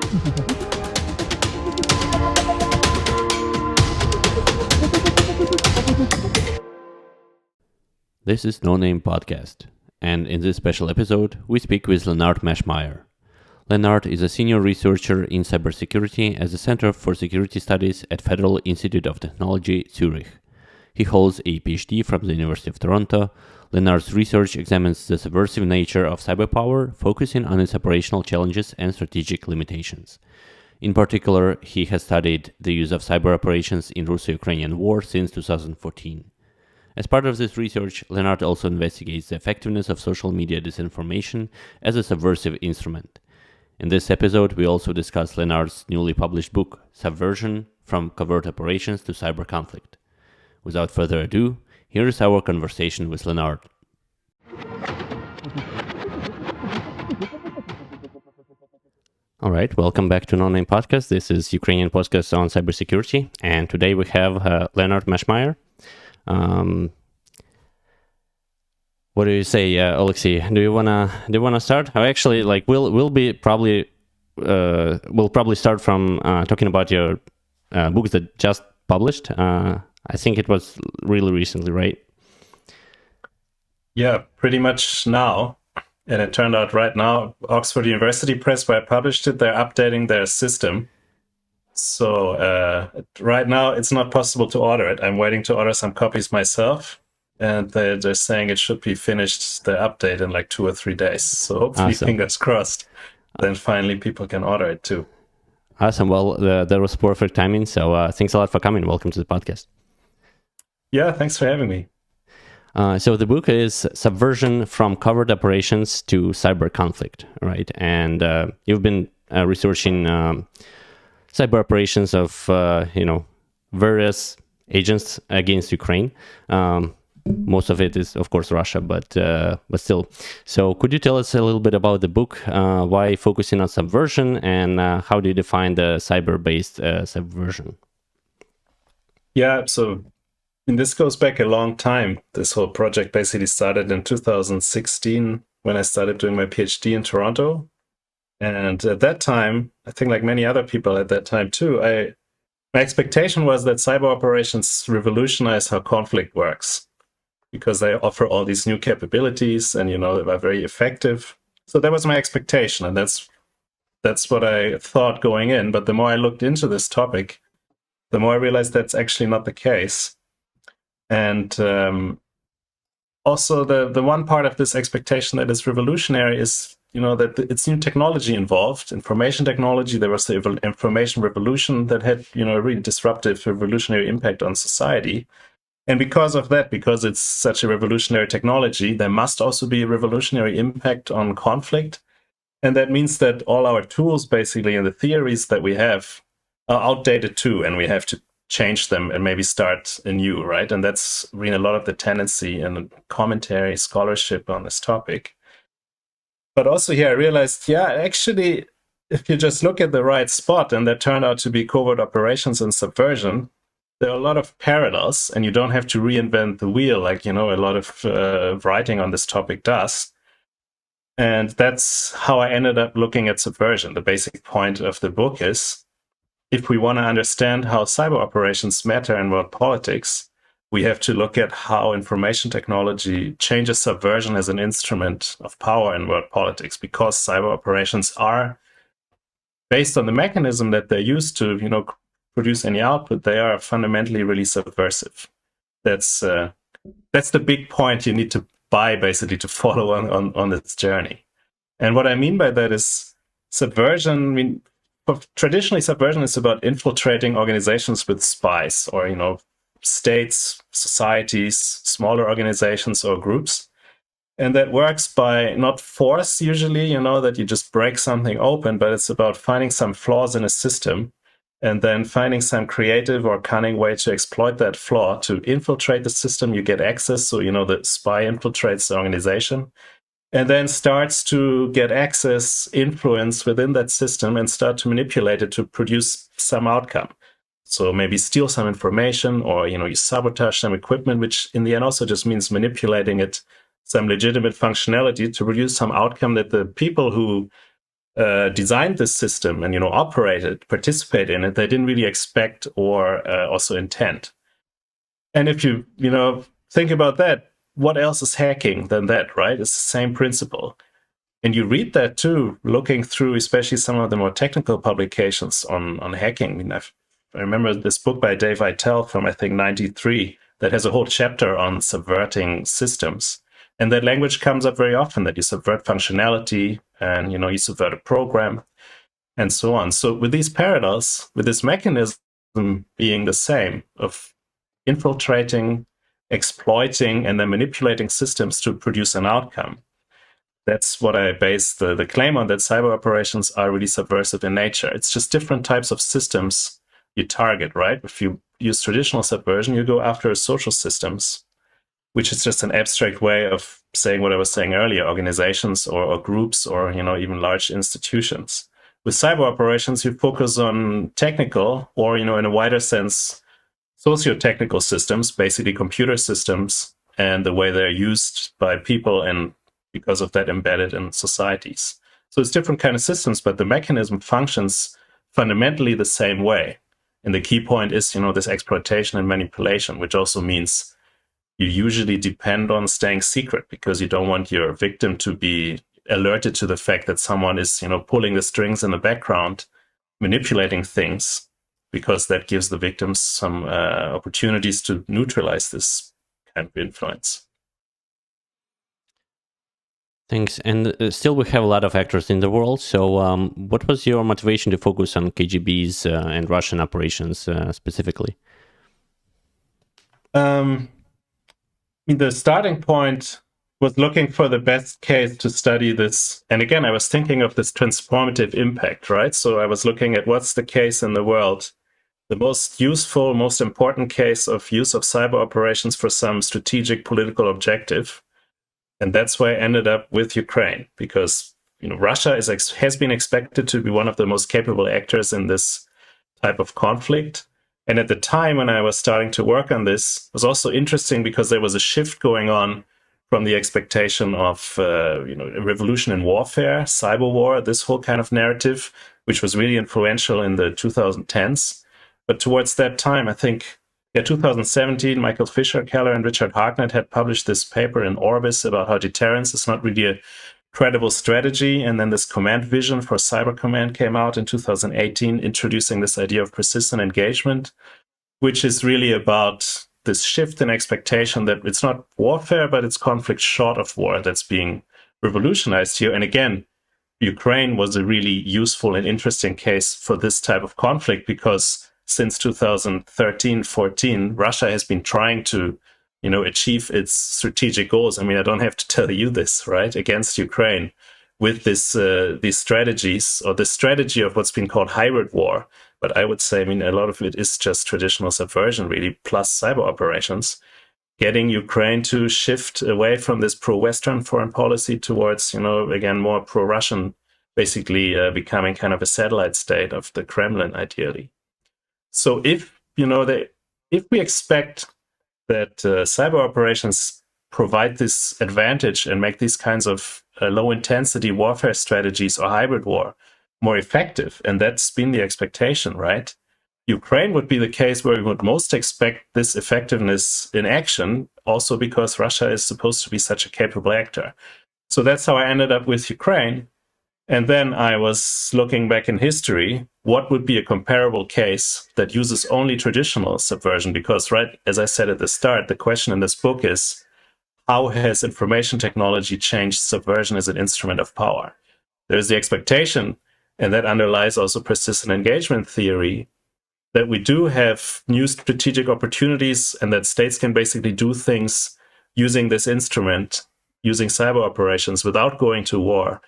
This is No Name Podcast, and in this special episode, we speak with Lennart Maschmeyer. Lennart is a senior researcher in cybersecurity at the Center for Security Studies at Federal Institute of Technology, Zurich. He holds a PhD from the University of Toronto. Lennart's research examines the subversive nature of cyberpower, focusing on its operational challenges and strategic limitations. In particular, he has studied the use of cyber operations in Russo-Ukrainian war since 2014. As part of this research, Lennart also investigates the effectiveness of social media disinformation as a subversive instrument. In this episode, we also discuss Lennart's newly published book, Subversion: From Covert Operations to Cyber Conflict. Without further ado, here is our conversation with Lennart. All right, welcome back to No Name Podcast. This is Ukrainian podcast on cybersecurity, and today we have Lennart Maschmeyer. What do you say, Alexei? Do you wanna start? Actually, we'll probably start from talking about your books that just published. I think it was really recently, right? Yeah, pretty much now. And it turned out right now, Oxford University Press, where I published it, they're updating their system. So right now, it's not possible to order it. I'm waiting to order some copies myself. And they're saying it should be finished, the update, in like 2 or 3 days. So hopefully, awesome. Fingers crossed, then finally people can order it too. Awesome. Well, that was perfect timing. So thanks a lot for coming. Welcome to the podcast. Yeah, thanks for having me. So the book is Subversion: From Covert Operations to Cyber Conflict, right? And you've been researching cyber operations of various agents against Ukraine. Most of it is, of course, Russia, but still. So could you tell us a little bit about the book? Why focusing on subversion, and how do you define the cyber-based subversion? Yeah, so this goes back a long time. This whole project basically started in 2016 when I started doing my PhD in Toronto. And at that time, I think like many other people at that time too, my expectation was that cyber operations revolutionize how conflict works, because they offer all these new capabilities and, they are very effective. So that was my expectation, and that's what I thought going in. But the more I looked into this topic, the more I realized that's actually not the case. And also the one part of this expectation that is revolutionary is, that it's new technology involved, information technology. There was the information revolution that had, a really disruptive, revolutionary impact on society. And because of that, because it's such a revolutionary technology, there must also be a revolutionary impact on conflict. And that means that all our tools, basically, and the theories that we have are outdated too, and we have to change them and maybe start anew, right? And that's really a lot of the tendency and commentary, scholarship on this topic. But also here I realized, actually, if you just look at the right spot, and that turned out to be covert operations and subversion, there are a lot of parallels, and you don't have to reinvent the wheel like, a lot of writing on this topic does. And that's how I ended up looking at subversion. The basic point of the book is, if we want to understand how cyber operations matter in world politics, we have to look at how information technology changes subversion as an instrument of power in world politics, because cyber operations are, based on the mechanism that they're used to, produce any output, they are fundamentally really subversive. That's the big point you need to buy, basically, to follow on this journey. And what I mean by that is subversion, traditionally, subversion is about infiltrating organizations with spies, or, states, societies, smaller organizations or groups. And that works by not force, usually, that you just break something open, but it's about finding some flaws in a system and then finding some creative or cunning way to exploit that flaw to infiltrate the system. You get access. So, the spy infiltrates the organization and then starts to get access, influence within that system, and start to manipulate it to produce some outcome. So maybe steal some information, or, you sabotage some equipment, which in the end also just means manipulating it, some legitimate functionality to produce some outcome that the people who designed this system and operated, participate in it, they didn't really expect or also intend. And if you think about that, what else is hacking than that, right? It's the same principle. And you read that too, looking through especially some of the more technical publications on hacking. I mean, I remember this book by Dave Vitale from, I think, 93 that has a whole chapter on subverting systems. And that language comes up very often, that you subvert functionality and, you subvert a program and so on. So with these parallels, with this mechanism being the same of infiltrating, exploiting, and then manipulating systems to produce an outcome, that's what I base the claim on, that cyber operations are really subversive in nature. It's just different types of systems you target, right? If you use traditional subversion, you go after social systems, which is just an abstract way of saying what I was saying earlier, organizations or groups or, even large institutions. With cyber operations, you focus on technical or, in a wider sense, socio-technical systems, basically computer systems, and the way they're used by people and because of that embedded in societies. So it's different kind of systems, but the mechanism functions fundamentally the same way. And the key point is, this exploitation and manipulation, which also means you usually depend on staying secret because you don't want your victim to be alerted to the fact that someone is, pulling the strings in the background, manipulating things, because that gives the victims some opportunities to neutralize this kind of influence. Thanks. And still, we have a lot of actors in the world. So, what was your motivation to focus on KGB's and Russian operations specifically? The starting point was looking for the best case to study this. And again, I was thinking of this transformative impact, right? So I was looking at what's the case in the world, the most useful, most important case of use of cyber operations for some strategic political objective. And that's why I ended up with Ukraine, because Russia has been expected to be one of the most capable actors in this type of conflict. And at the time when I was starting to work on this, it was also interesting because there was a shift going on from the expectation of a revolution in warfare, cyber war, this whole kind of narrative, which was really influential in the 2010s. But towards that time, I think 2017, Michael Fisher, Keller, and Richard Hartnett had published this paper in Orbis about how deterrence is not really a credible strategy. And then this command vision for cyber command came out in 2018, introducing this idea of persistent engagement, which is really about this shift in expectation that it's not warfare, but it's conflict short of war that's being revolutionized here. And again, Ukraine was a really useful and interesting case for this type of conflict because since 2013-14, Russia has been trying to, achieve its strategic goals. I mean, I don't have to tell you this, right? Against Ukraine with these strategies or the strategy of what's been called hybrid war. But I would say, a lot of it is just traditional subversion, really, plus cyber operations, getting Ukraine to shift away from this pro-Western foreign policy towards, again, more pro-Russian, basically becoming kind of a satellite state of the Kremlin, ideally. So if we expect that cyber operations provide this advantage and make these kinds of low intensity warfare strategies or hybrid war more effective, and that's been the expectation, right? Ukraine would be the case where we would most expect this effectiveness in action, also because Russia is supposed to be such a capable actor. So that's how I ended up with Ukraine. And then I was looking back in history, what would be a comparable case that uses only traditional subversion? Because, right, as I said at the start, the question in this book is, how has information technology changed subversion as an instrument of power? There's the expectation, and that underlies also persistent engagement theory, that we do have new strategic opportunities and that states can basically do things using this instrument, using cyber operations without going to war,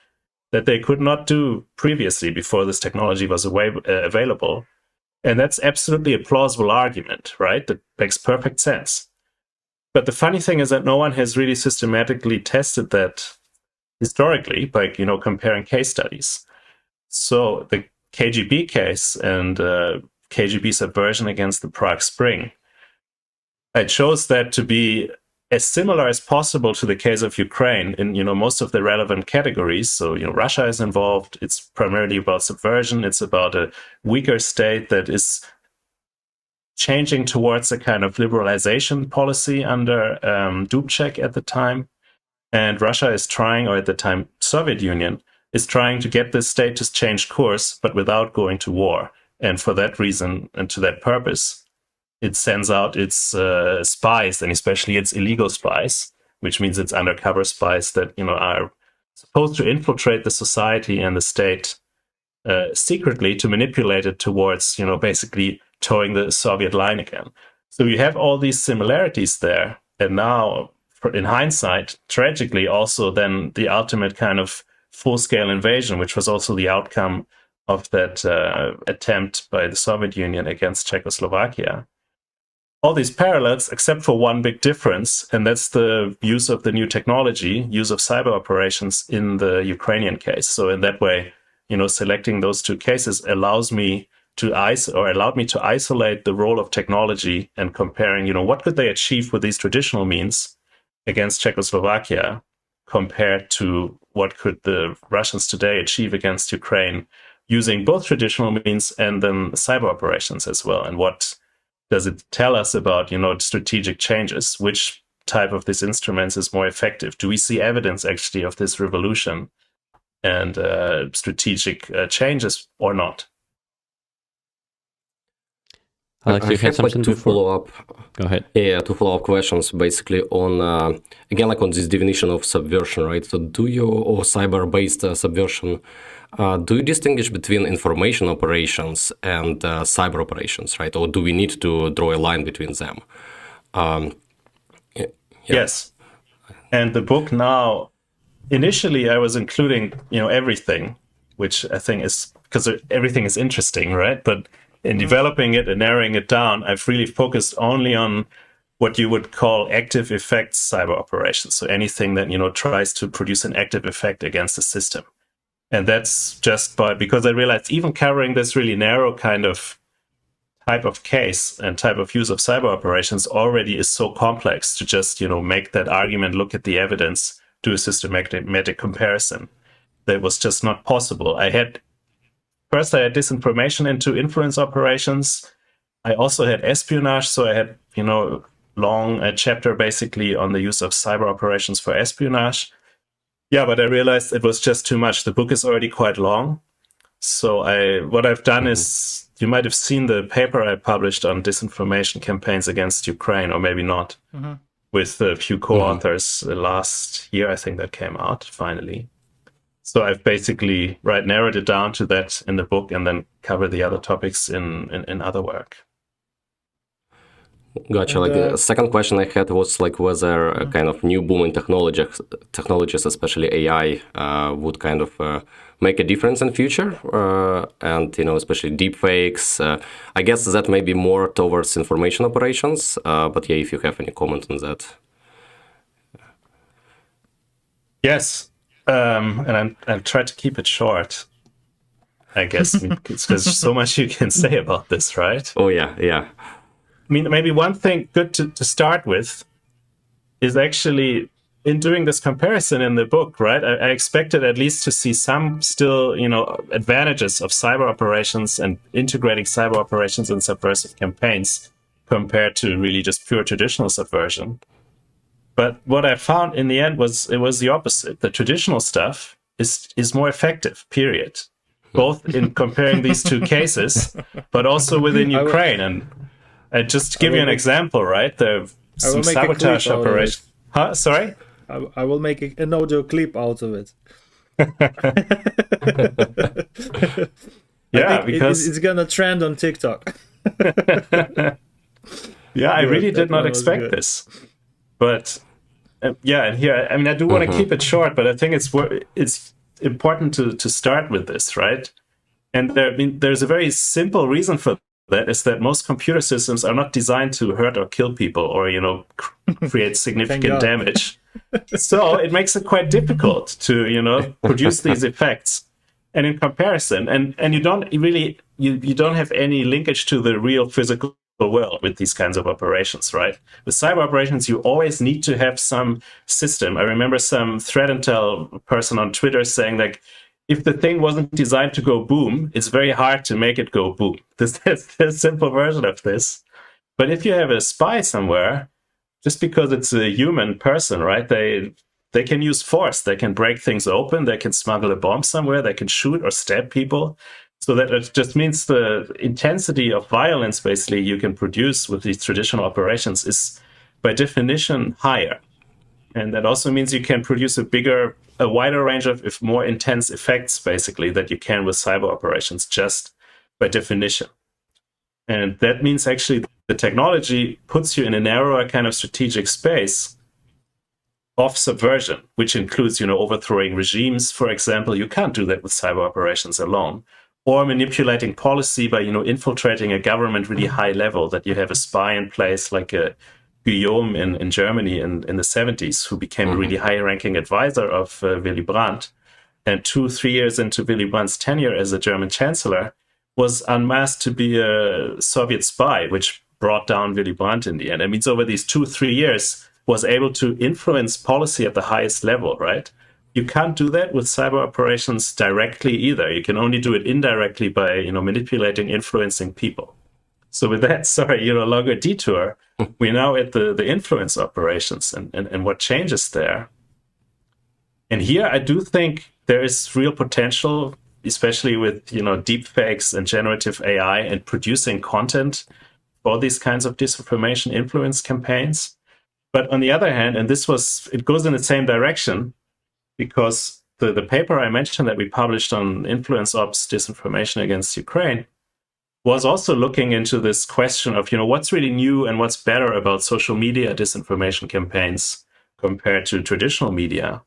that they could not do previously before this technology was available. And that's absolutely a plausible argument, right? That makes perfect sense. But the funny thing is that no one has really systematically tested that historically by, comparing case studies. So the KGB case and KGB subversion against the Prague Spring, it shows that to be as similar as possible to the case of Ukraine in, most of the relevant categories. So, Russia is involved. It's primarily about subversion. It's about a weaker state that is changing towards a kind of liberalization policy under Dubček at the time. And Russia is trying, or at the time, Soviet Union is trying to get this state to change course, but without going to war. And for that reason, and to that purpose, it sends out its spies, and especially its illegal spies, which means its undercover spies that are supposed to infiltrate the society and the state secretly to manipulate it towards basically towing the Soviet line again. So you have all these similarities there, and now, in hindsight, tragically, also then the ultimate kind of full-scale invasion, which was also the outcome of that attempt by the Soviet Union against Czechoslovakia. All these parallels, except for one big difference, and that's the use of the new technology, use of cyber operations in the Ukrainian case. So in that way, selecting those two cases allowed me to isolate the role of technology and comparing, what could they achieve with these traditional means against Czechoslovakia compared to what could the Russians today achieve against Ukraine using both traditional means and then cyber operations as well. And what does it tell us about, strategic changes? Which type of these instruments is more effective? Do we see evidence actually of this revolution and strategic changes or not? Alex, you had something to follow up. Go ahead. Yeah, two follow-up questions basically on, again, like on this definition of subversion, right? So or cyber-based subversion, do you distinguish between information operations and cyber operations, right? Or do we need to draw a line between them? Yeah. Yes. And the book now, initially I was including, everything, which I think is, because everything is interesting, right? But in developing it and narrowing it down, I've really focused only on what you would call active effects cyber operations. So anything that, tries to produce an active effect against the system. And that's just because I realized even covering this really narrow kind of type of case and type of use of cyber operations already is so complex to just, make that argument, look at the evidence, do a systematic comparison. That was just not possible. First, I had disinformation into influence operations. I also had espionage. So I had, long chapter basically on the use of cyber operations for espionage. Yeah, but I realized it was just too much. The book is already quite long. So what I've done is, you might have seen the paper I published on disinformation campaigns against Ukraine, or maybe not, with a few co-authors last year, I think that came out finally. So I've basically narrowed it down to that in the book and then covered the other topics in other work. Gotcha. The second question I had was whether a kind of new boom in technologies, especially AI, would kind of make a difference in future, and especially deepfakes. I guess that may be more towards information operations. But yeah, if you have any comment on that. Yes. And I'll try to keep it short, I guess, because there's so much you can say about this, right? Oh, yeah. I mean, maybe one thing good to start with is actually in doing this comparison in the book, right? I expected at least to see some still, advantages of cyber operations and integrating cyber operations in subversive campaigns compared to really just pure traditional subversion. But what I found in the end was the opposite. The traditional stuff is more effective, period. Both in comparing these two cases, but also within Ukraine. And I just give you an example, right? There's some sabotage operation. Huh? Sorry? I will make an audio clip out of it. Yeah, because it's gonna trend on TikTok. Yeah, I really did not expect this. But yeah, and here, I mean, I do want to keep it short, but I think it's important to start with this, right? And there's a very simple reason for that, is that most computer systems are not designed to hurt or kill people or, create significant damage. So it makes it quite difficult to, produce these effects. And in comparison, and you don't really, you don't have any linkage to the real physical well with these kinds of operations, right? With cyber operations, you always need to have some system. I remember some threat intel person on Twitter saying, like, if the thing wasn't designed to go boom, it's very hard to make it go boom. That's the simple version of this. But if you have a spy somewhere, just because it's a human person, right? They can use force. They can break things open. They can smuggle a bomb somewhere. They can shoot or stab people. So that it just means the intensity of violence, basically, you can produce with these traditional operations is, by definition, higher. And that also means you can produce a wider range of, if more intense effects, basically, that you can with cyber operations, just by definition. And that means actually the technology puts you in a narrower kind of strategic space of subversion, which includes, overthrowing regimes, for example. You can't do that with cyber operations alone. Or manipulating policy by, infiltrating a government really high level, that you have a spy in place like a Guillaume in Germany in the 70s, who became a really high-ranking advisor of Willy Brandt. And 2-3 years into Willy Brandt's tenure as a German chancellor, was unmasked to be a Soviet spy, which brought down Willy Brandt in the end. It means over these 2-3 years, was able to influence policy at the highest level, right? You can't do that with cyber operations directly either. You can only do it indirectly by, manipulating, influencing people. So with that, sorry, longer detour, we're now at the influence operations and what changes there. And here I do think there is real potential, especially with, deep fakes and generative AI and producing content for these kinds of disinformation influence campaigns. But on the other hand, and it goes in the same direction, because the paper I mentioned that we published on influence ops disinformation against Ukraine was also looking into this question of, what's really new and what's better about social media disinformation campaigns compared to traditional media,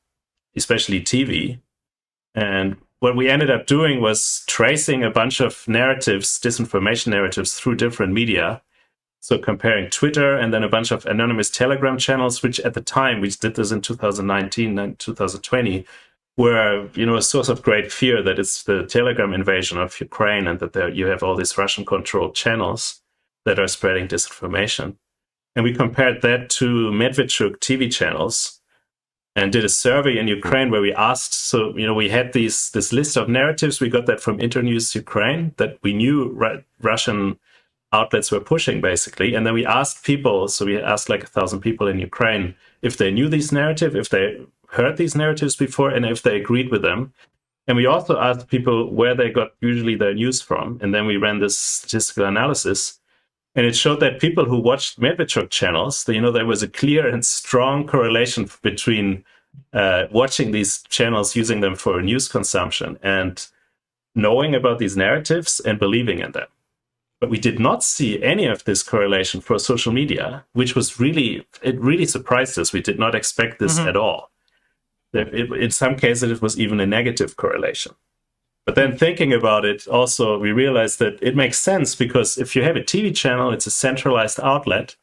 especially TV. And what we ended up doing was tracing a bunch of narratives, disinformation narratives, through different media. So comparing Twitter and then a bunch of anonymous Telegram channels, which at the time, we did this in 2019 and 2020, were, a source of great fear that it's the Telegram invasion of Ukraine and that you have all these Russian-controlled channels that are spreading disinformation. And we compared that to Medvedchuk TV channels and did a survey in Ukraine where we asked, so, we had this list of narratives. We got that from Internews Ukraine that we knew Russian outlets were pushing, basically. And then we asked people, so we asked like 1,000 people in Ukraine if they knew these narratives, if they heard these narratives before, and if they agreed with them. And we also asked people where they got usually their news from. And then we ran this statistical analysis. And it showed that people who watched Medvedchuk channels, there was a clear and strong correlation between watching these channels, using them for news consumption, and knowing about these narratives and believing in them. But we did not see any of this correlation for social media, which was really surprised us. We did not expect this at all. In some cases, it was even a negative correlation. But then thinking about it, also, we realized that it makes sense, because if you have a TV channel, it's a centralized outlet.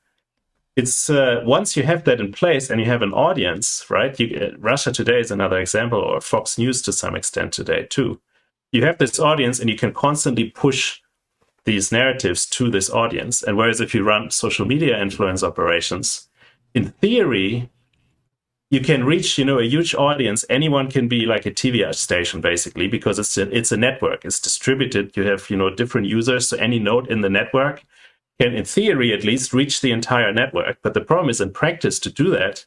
It's once you have that in place and you have an audience, right? Russia Today is another example, or Fox News to some extent today too. You have this audience and you can constantly push these narratives to this audience. And whereas if you run social media influence operations, in theory, you can reach, a huge audience. Anyone can be like a TV station, basically, because it's a network. It's distributed. You have, different users. So any node in the network can, in theory at least, reach the entire network. But the problem is, in practice, to do that,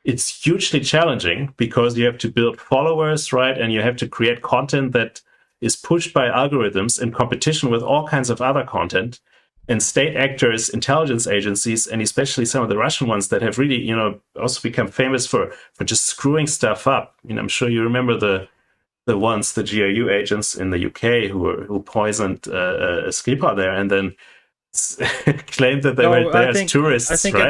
it's hugely challenging, because you have to build followers, right? And you have to create content that is pushed by algorithms in competition with all kinds of other content. And state actors, intelligence agencies, and especially some of the Russian ones that have really, also become famous for just screwing stuff up. I'm sure you remember the GRU agents in the UK who poisoned Skripal there, and then claimed that they were there as tourists. I think right?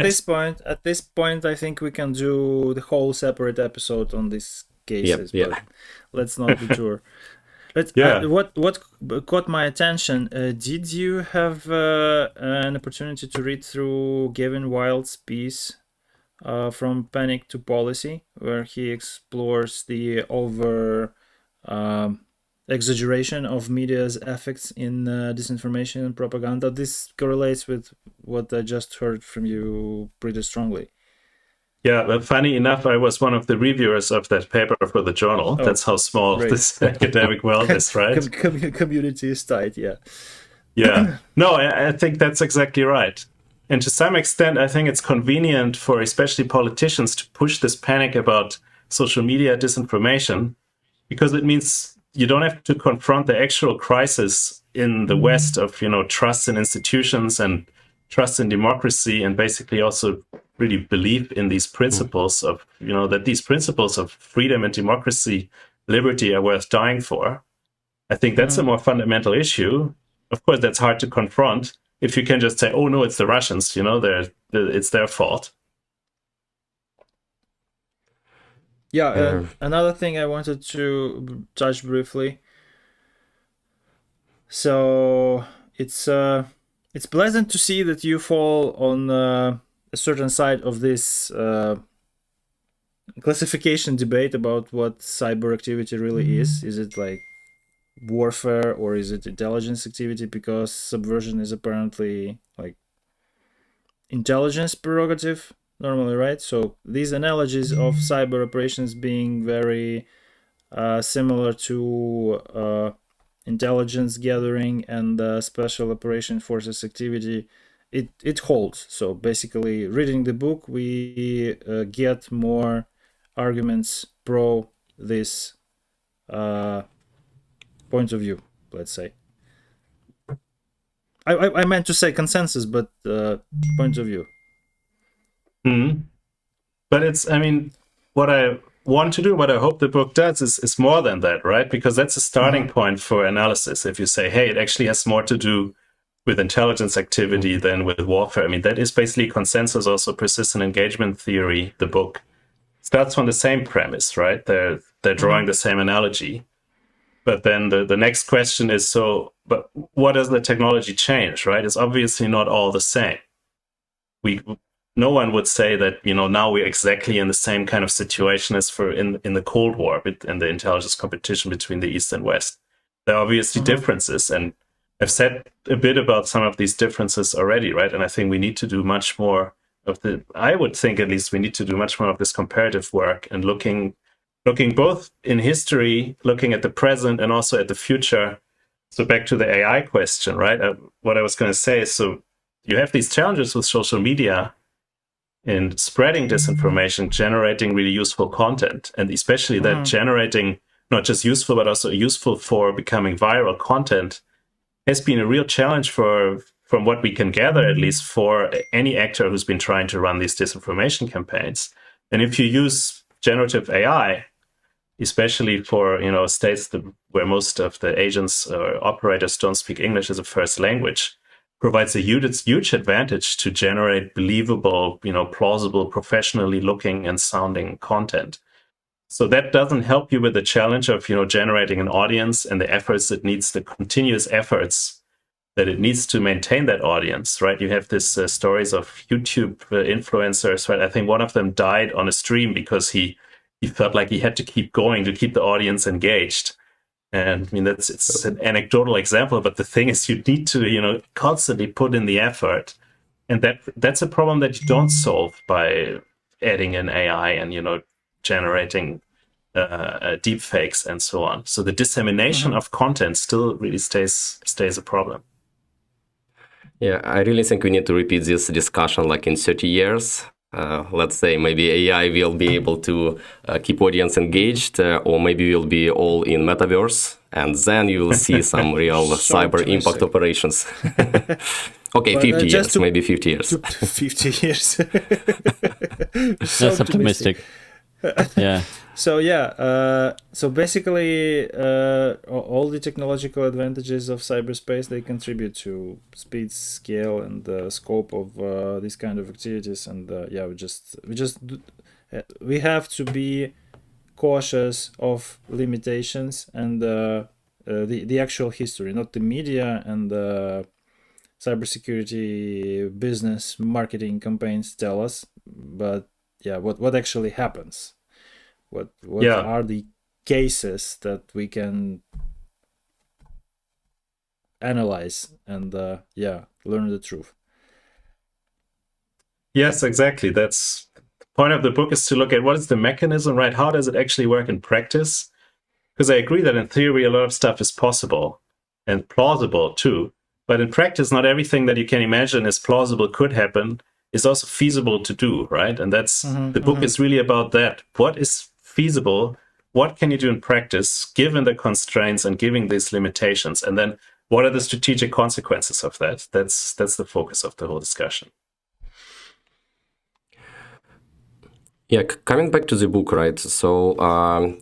at this point, I think we can do the whole separate episode on these cases. Yep. But let's not detour. What caught my attention? Did you have an opportunity to read through Gavin Wild's piece from Panic to Policy, where he explores the exaggeration of media's effects in disinformation and propaganda. This correlates with what I just heard from you pretty strongly. Yeah, but funny enough, I was one of the reviewers of that paper for the journal. Oh, that's how small great. this academic world is, right? Community is tight, yeah. Yeah. No, I think that's exactly right. And to some extent, I think it's convenient for especially politicians to push this panic about social media disinformation, because it means you don't have to confront the actual crisis in the West of, trust in institutions and trust in democracy, and basically also really believe in these principles of, that these principles of freedom and democracy, liberty are worth dying for. I think that's a more fundamental issue. Of course, that's hard to confront if you can just say, "Oh no, it's the Russians. It's their fault." Yeah. Another thing I wanted to touch briefly. So it's pleasant to see that you fall on a certain side of this classification debate about what cyber activity really is. Is it like warfare or is it intelligence activity? Because subversion is apparently like intelligence prerogative normally, right? So these analogies of cyber operations being very similar to intelligence gathering and special operation forces activity, it holds. So basically, reading the book, we get more arguments pro this point of view, let's say. I meant to say consensus, but point of view. But what I want to do, what I hope the book does, is more than that, right? Because that's a starting point for analysis. If you say, hey, it actually has more to do with intelligence activity than with warfare. That is basically consensus, also persistent engagement theory. The book starts from the same premise, right? They're drawing the same analogy. But then the next question is, but what does the technology change, right? It's obviously not all the same. No one would say that, now we're exactly in the same kind of situation as in the Cold War and the intelligence competition between the East and West. There are obviously differences, and I've said a bit about some of these differences already, right? And I think we need to do much more I would think at least we need to do much more of this comparative work and looking both in history, looking at the present and also at the future. So back to the AI question, right? What I was going to say is, so you have these challenges with social media in spreading disinformation, generating really useful content, and especially that generating not just useful, but also useful for becoming viral content has been a real challenge from what we can gather, at least for any actor who's been trying to run these disinformation campaigns. And if you use generative AI, especially for states where most of the agents or operators don't speak English as a first language, provides a huge advantage to generate believable, plausible, professionally looking and sounding content. So that doesn't help you with the challenge of generating an audience and the efforts it needs, the continuous efforts that it needs to maintain that audience, right? You have this stories of YouTube influencers, right? I think one of them died on a stream because he felt like he had to keep going to keep the audience engaged. And it's an anecdotal example, but the thing is, you need to constantly put in the effort, and that's a problem that you don't solve by adding in AI and generating deep fakes and so on. So the dissemination of content still really stays a problem. Yeah, I really think we need to repeat this discussion like in 30 years. Let's say maybe AI will be able to keep audience engaged, or maybe we'll be all in metaverse, and then you will see some real cyber impact operations. Okay, 50 years, maybe 50 years. 50 years. That's optimistic. Yeah. So so basically, all the technological advantages of cyberspace, they contribute to speed, scale, and the scope of these kind of activities. And we have to be cautious of limitations and the actual history, not the media and the cybersecurity business marketing campaigns tell us, but what actually happens. What are the cases that we can analyze and learn the truth. Yes, exactly. That's the point of the book, is to look at what is the mechanism, right? How does it actually work in practice? Because I agree that in theory, a lot of stuff is possible and plausible too. But in practice, not everything that you can imagine is plausible could happen is also feasible to do, right? And that's the book is really about that. What is feasible? What can you do in practice given the constraints and given these limitations? And then what are the strategic consequences of that? That's the focus of the whole discussion. Yeah, coming back to the book, right? So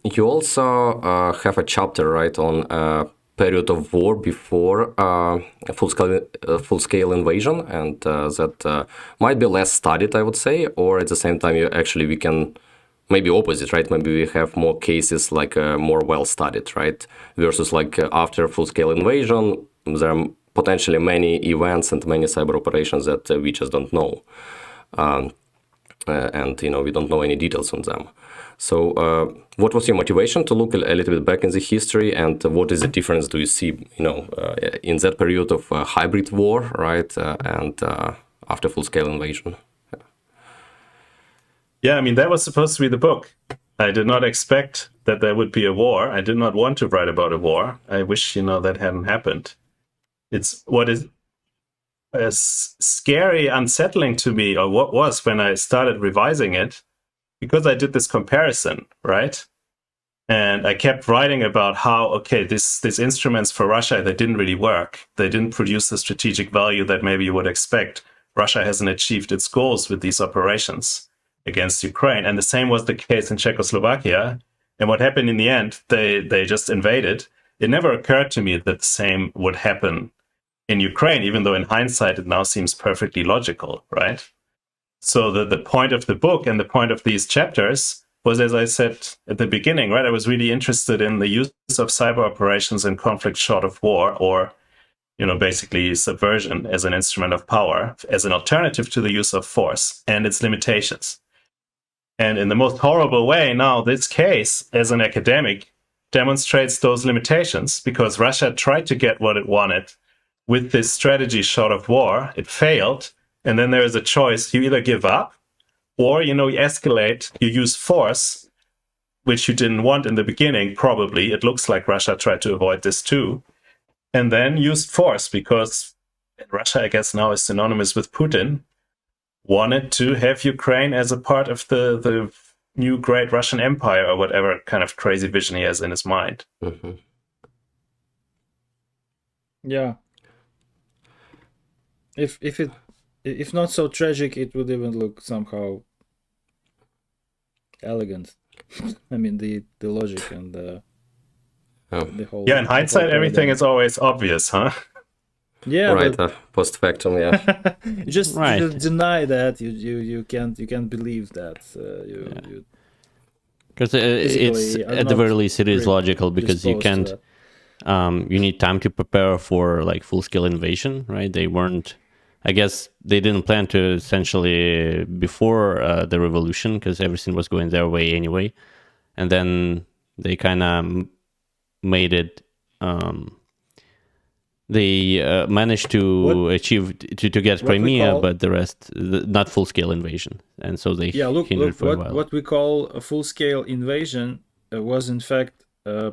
you also have a chapter, right, on period of war before full-scale invasion, and that might be less studied, I would say, or at the same time, we can maybe opposite, right? Maybe we have more cases like more well-studied, right? Versus like after full-scale invasion, there are potentially many events and many cyber operations that we just don't know. And we don't know any details on them. So what was your motivation to look a little bit back in the history, and what is the difference do you see in that period of hybrid war, right, and after full-scale invasion? Yeah, I mean, that was supposed to be the book. I did not expect that there would be a war. I did not want to write about a war. I wish, that hadn't happened. It's what is scary, unsettling to me, or what was when I started revising it, because I did this comparison, right? And I kept writing about how, okay, these instruments for Russia, they didn't really work. They didn't produce the strategic value that maybe you would expect. Russia hasn't achieved its goals with these operations against Ukraine. And the same was the case in Czechoslovakia. And what happened in the end, they just invaded. It never occurred to me that the same would happen in Ukraine, even though in hindsight it now seems perfectly logical, right? So the point of the book and the point of these chapters was, as I said at the beginning, right, I was really interested in the use of cyber operations in conflict short of war, or basically subversion as an instrument of power, as an alternative to the use of force and its limitations. And in the most horrible way, now this case, as an academic, demonstrates those limitations, because Russia tried to get what it wanted with this strategy short of war. It failed. And then there is a choice. You either give up, or, you escalate, you use force, which you didn't want in the beginning, probably. It looks like Russia tried to avoid this too. And then use force, because Russia, I guess now is synonymous with Putin, wanted to have Ukraine as a part of the new great Russian Empire, or whatever kind of crazy vision he has in his mind. Mm-hmm. Yeah. If not so tragic, it would even look somehow elegant. I mean, the logic and the whole. Yeah, in hindsight, everything is always obvious, huh? Yeah, right. Post factum, yeah. just deny that. You can't believe that. Because it's at the very least it is logical, because you can't. You need time to prepare for like full-scale invasion, right? They weren't. I guess they didn't plan to essentially before the revolution, because everything was going their way anyway, and then they kind of made it. They managed to achieve to get Crimea, but the rest not full-scale invasion, and so they hindered for a while. What we call a full-scale invasion was in fact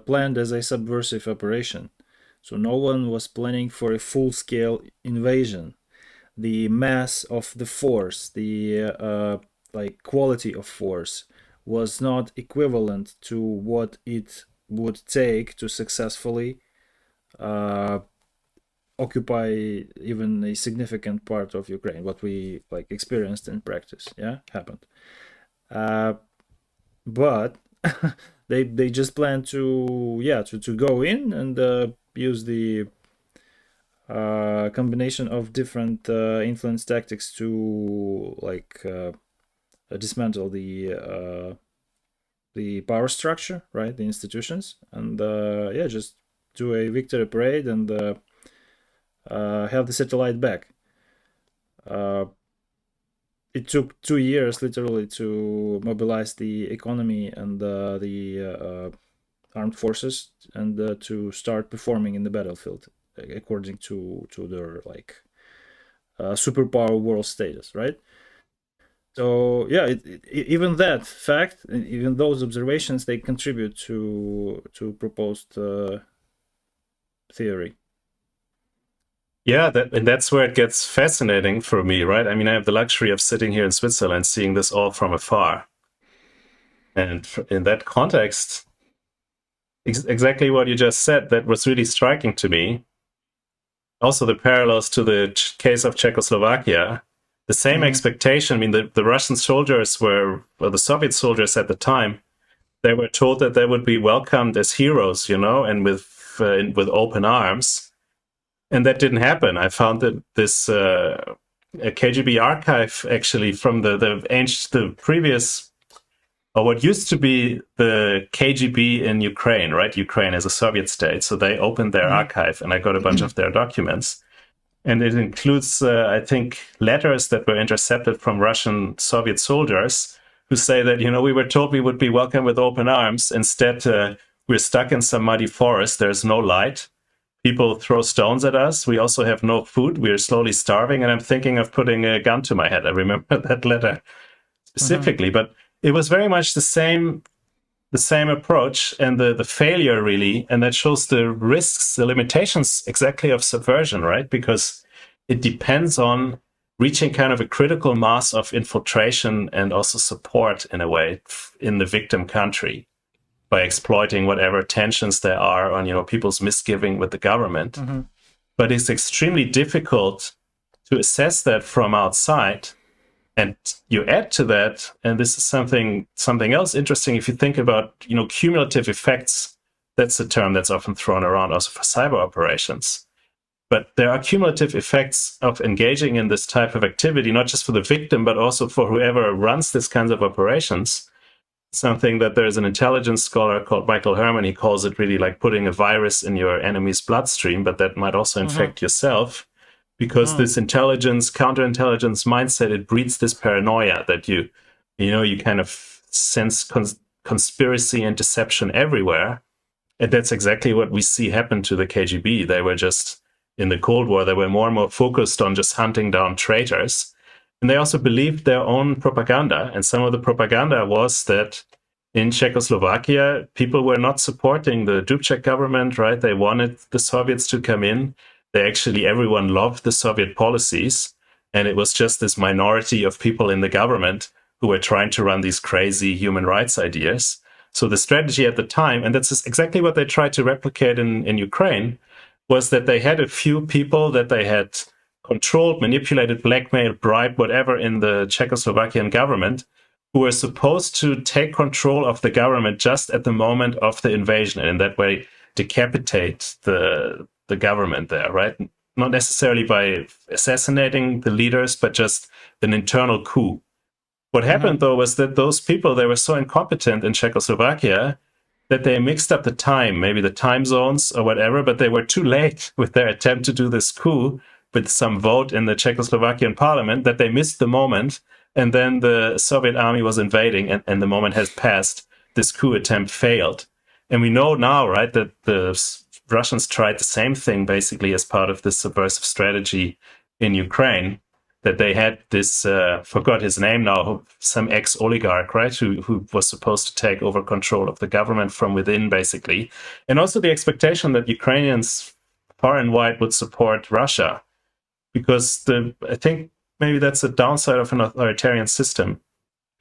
planned as a subversive operation. So no one was planning for a full-scale invasion. The mass of the force, the quality of force, was not equivalent to what it would take to successfully occupy even a significant part of Ukraine. What we experienced in practice, happened. But they just planned to go in and use the combination of different influence tactics to dismantle the power structure, right, the institutions, and just do a victory parade and have the satellite back. It took 2 years literally to mobilize the economy and the armed forces and to start performing in the battlefield according to their like superpower world status, right? So yeah, even that fact, even those observations, they contribute to proposed theory. Yeah, and that's where it gets fascinating for me, right? I mean, I have the luxury of sitting here in Switzerland, seeing this all from afar. And in that context, exactly what you just said, that was really striking to me. Also, the parallels to the case of Czechoslovakia, the same expectation. I mean, the Russian soldiers were, well, the Soviet soldiers at the time, they were told that they would be welcomed as heroes, and with open arms. And that didn't happen. I found that this a KGB archive actually from the previous, or what used to be the KGB in Ukraine, right? Ukraine is a Soviet state, so they opened their archive, and I got a bunch of their documents, and it includes, I think, letters that were intercepted from Russian Soviet soldiers who say that we were told we would be welcomed with open arms. Instead, we're stuck in some muddy forest. There's no light. People throw stones at us. We also have no food. We're slowly starving. And I'm thinking of putting a gun to my head. I remember that letter specifically, but it was very much the same approach and the failure, really. And that shows the risks, the limitations exactly of subversion, right? Because it depends on reaching kind of a critical mass of infiltration and also support in a way in the victim country, by exploiting whatever tensions there are on, people's misgiving with the government. But it's extremely difficult to assess that from outside. And you add to that, and this is something else interesting, if you think about, cumulative effects, that's a term that's often thrown around also for cyber operations. But there are cumulative effects of engaging in this type of activity, not just for the victim, but also for whoever runs these kinds of operations. Something that there's an intelligence scholar called Michael Herman, he calls it really like putting a virus in your enemy's bloodstream, but that might also infect yourself, because this intelligence, counterintelligence mindset, it breeds this paranoia that you kind of sense conspiracy and deception everywhere. And that's exactly what we see happen to the KGB. They were just, in the Cold War, they were more and more focused on just hunting down traitors. And they also believed their own propaganda. And some of the propaganda was that in Czechoslovakia, people were not supporting the Dubček government, right? They wanted the Soviets to come in. Everyone loved the Soviet policies. And it was just this minority of people in the government who were trying to run these crazy human rights ideas. So the strategy at the time, and that's exactly what they tried to replicate in Ukraine, was that they had a few people that they had controlled, manipulated, blackmailed, bribed, whatever in the Czechoslovakian government, who were supposed to take control of the government just at the moment of the invasion, and in that way decapitate the government there, right? Not necessarily by assassinating the leaders, but just an internal coup. What happened, though, was that those people, they were so incompetent in Czechoslovakia that they mixed up the time, maybe the time zones or whatever, but they were too late with their attempt to do this coup with some vote in the Czechoslovakian parliament, that they missed the moment, and then the Soviet army was invading, and the moment has passed. This coup attempt failed. And we know now, right, that the Russians tried the same thing basically as part of this subversive strategy in Ukraine, that they had this, forgot his name now, some ex-oligarch, right, who was supposed to take over control of the government from within, basically. And also the expectation that Ukrainians far and wide would support Russia, because I think maybe that's a downside of an authoritarian system.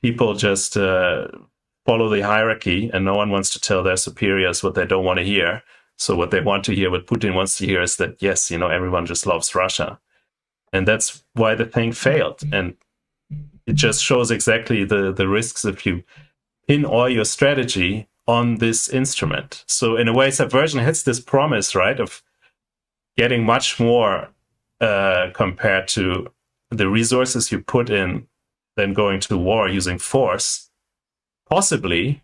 People just follow the hierarchy, and no one wants to tell their superiors what they don't want to hear. So what they want to hear, what Putin wants to hear, is that, yes, everyone just loves Russia. And that's why the thing failed. And it just shows exactly the risks if you pin all your strategy on this instrument. So in a way, subversion hits this promise, right, of getting much more compared to the resources you put in than going to war using force, possibly.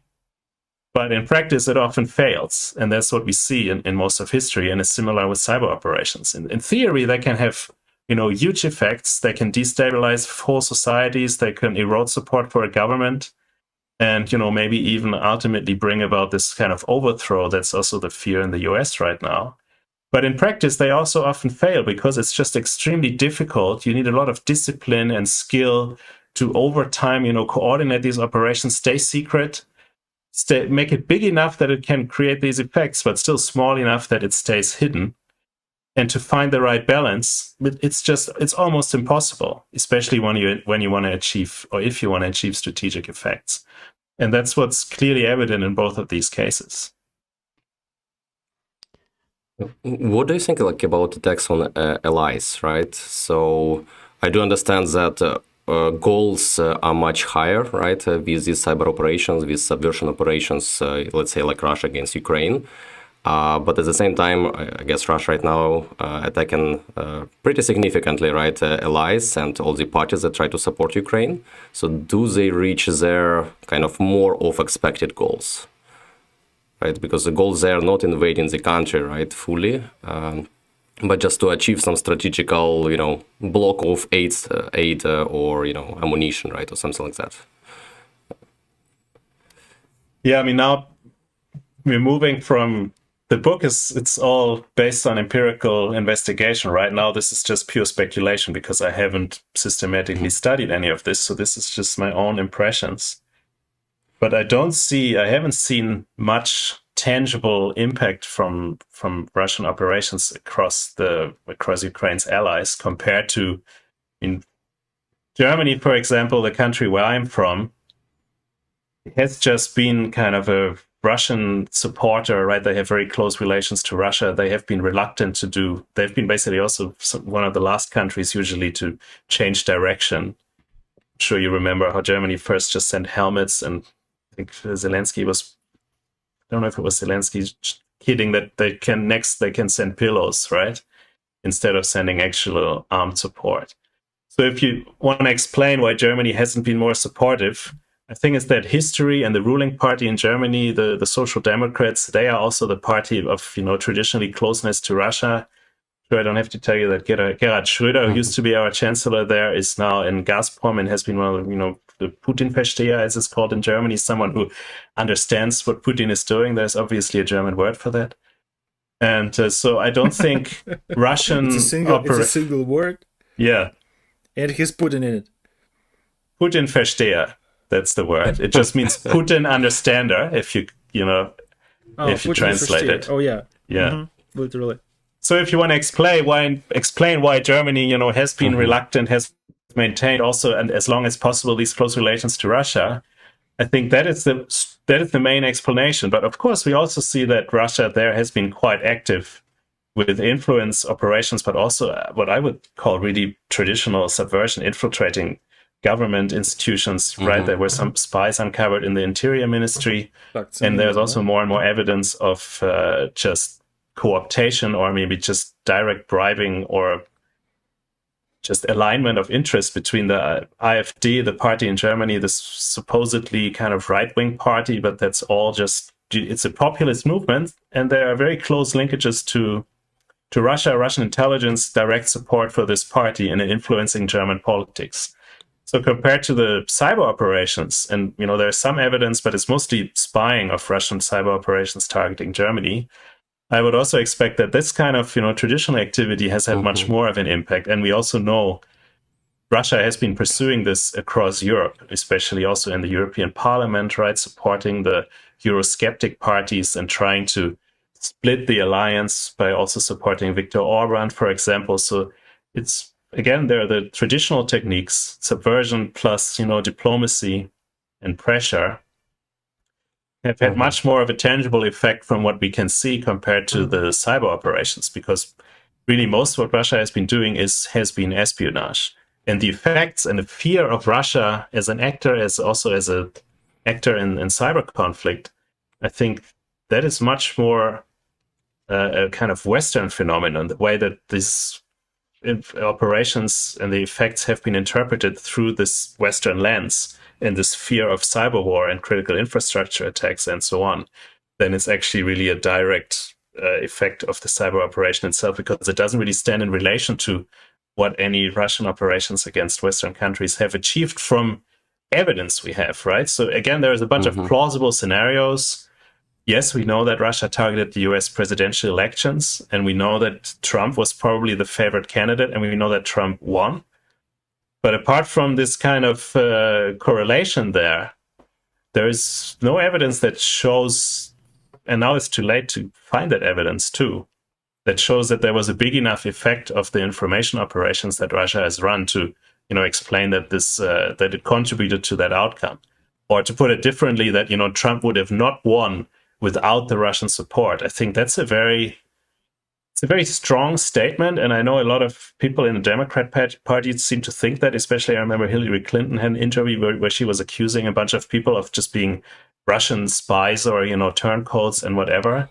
But in practice, it often fails. And that's what we see in most of history. And it's similar with cyber operations. In theory, they can have huge effects. They can destabilize whole societies. They can erode support for a government, and maybe even ultimately bring about this kind of overthrow. That's also the fear in the US right now. But in practice, they also often fail because it's just extremely difficult. You need a lot of discipline and skill to, over time, coordinate these operations, stay secret, make it big enough that it can create these effects, but still small enough that it stays hidden. And to find the right balance, it's almost impossible, especially when you want to achieve, or if you want to achieve, strategic effects. And that's what's clearly evident in both of these cases. What do you think about attacks on allies, right? So I do understand that goals are much higher, right, with these cyber operations, with subversion operations, let's say like Russia against Ukraine. But at the same time, I guess Russia right now attacking pretty significantly, right, allies and all the parties that try to support Ukraine. So do they reach their kind of more of expected goals? Right, because the goals there are not invading the country, right, fully, but just to achieve some strategical, block of aid or ammunition, right, or something like that. Yeah, I mean, now we're moving from the book it's all based on empirical investigation. Right now, this is just pure speculation because I haven't systematically studied any of this, so this is just my own impressions. But I haven't seen much tangible impact from Russian operations across Ukraine's allies compared to in Germany, for example, the country where I'm from. It has just been kind of a Russian supporter, right? They have very close relations to Russia. They have been reluctant they've been basically also one of the last countries usually to change direction. I'm sure you remember how Germany first just sent helmets, and I think Zelensky was, I don't know if it was Zelensky kidding that they can send pillows, right? Instead of sending actual armed support. So if you want to explain why Germany hasn't been more supportive, I think it's that history and the ruling party in Germany, the Social Democrats, they are also the party of, traditionally closeness to Russia. So I don't have to tell you that Gerhard Schröder, who used to be our chancellor there, is now in Gazprom and has been one of the Putin-Versteher, as it's called in Germany, someone who understands what Putin is doing. There's obviously a German word for that. And so I don't think Russian... It's a single word? Yeah. And he's Putin in it. Putin-Versteher, that's the word. It just means Putin understander, if you translate it. Oh, yeah. Yeah. Mm-hmm. Literally. So if you want to explain why Germany, has been reluctant, has maintained also, and as long as possible, these close relations to Russia, I think that is the main explanation. But of course, we also see that Russia there has been quite active with influence operations, but also what I would call really traditional subversion, infiltrating government institutions, right? There were some spies uncovered in the Interior Ministry, and there's also more and more evidence of just co-optation or maybe just direct bribing or just alignment of interest between the AfD, the party in Germany, this supposedly kind of right-wing party, but that's all just, it's a populist movement, and there are very close linkages to Russia, Russian intelligence, direct support for this party and influencing German politics. So compared to the cyber operations, and there's some evidence, but it's mostly spying of Russian cyber operations targeting Germany, I would also expect that this kind of traditional activity has had much more of an impact. And we also know Russia has been pursuing this across Europe, especially also in the European Parliament, right, supporting the Eurosceptic parties and trying to split the alliance by also supporting Viktor Orban, for example. So it's, again, there are the traditional techniques, subversion plus, diplomacy and pressure, have had much more of a tangible effect from what we can see compared to the cyber operations, because really most of what Russia has been doing has been espionage. And the effects and the fear of Russia as an actor, as an actor in cyber conflict, I think that is much more a kind of Western phenomenon, the way that these operations and the effects have been interpreted through this Western lens and this fear of cyber war and critical infrastructure attacks and so on, then it's actually really a direct effect of the cyber operation itself, because it doesn't really stand in relation to what any Russian operations against Western countries have achieved from evidence we have, right? So again, there's a bunch of plausible scenarios, yes, we know that Russia targeted the US presidential elections, and we know that Trump was probably the favored candidate, and we know that Trump won. But apart from this kind of correlation there is no evidence that shows, and now it's too late to find that evidence too, that shows that there was a big enough effect of the information operations that Russia has run to, explain that that it contributed to that outcome. Or to put it differently, that, Trump would have not won without the Russian support. I think that's a very strong statement, and I know a lot of people in the Democrat Party seem to think that. Especially, I remember Hillary Clinton had an interview where she was accusing a bunch of people of just being Russian spies or turncoats and whatever.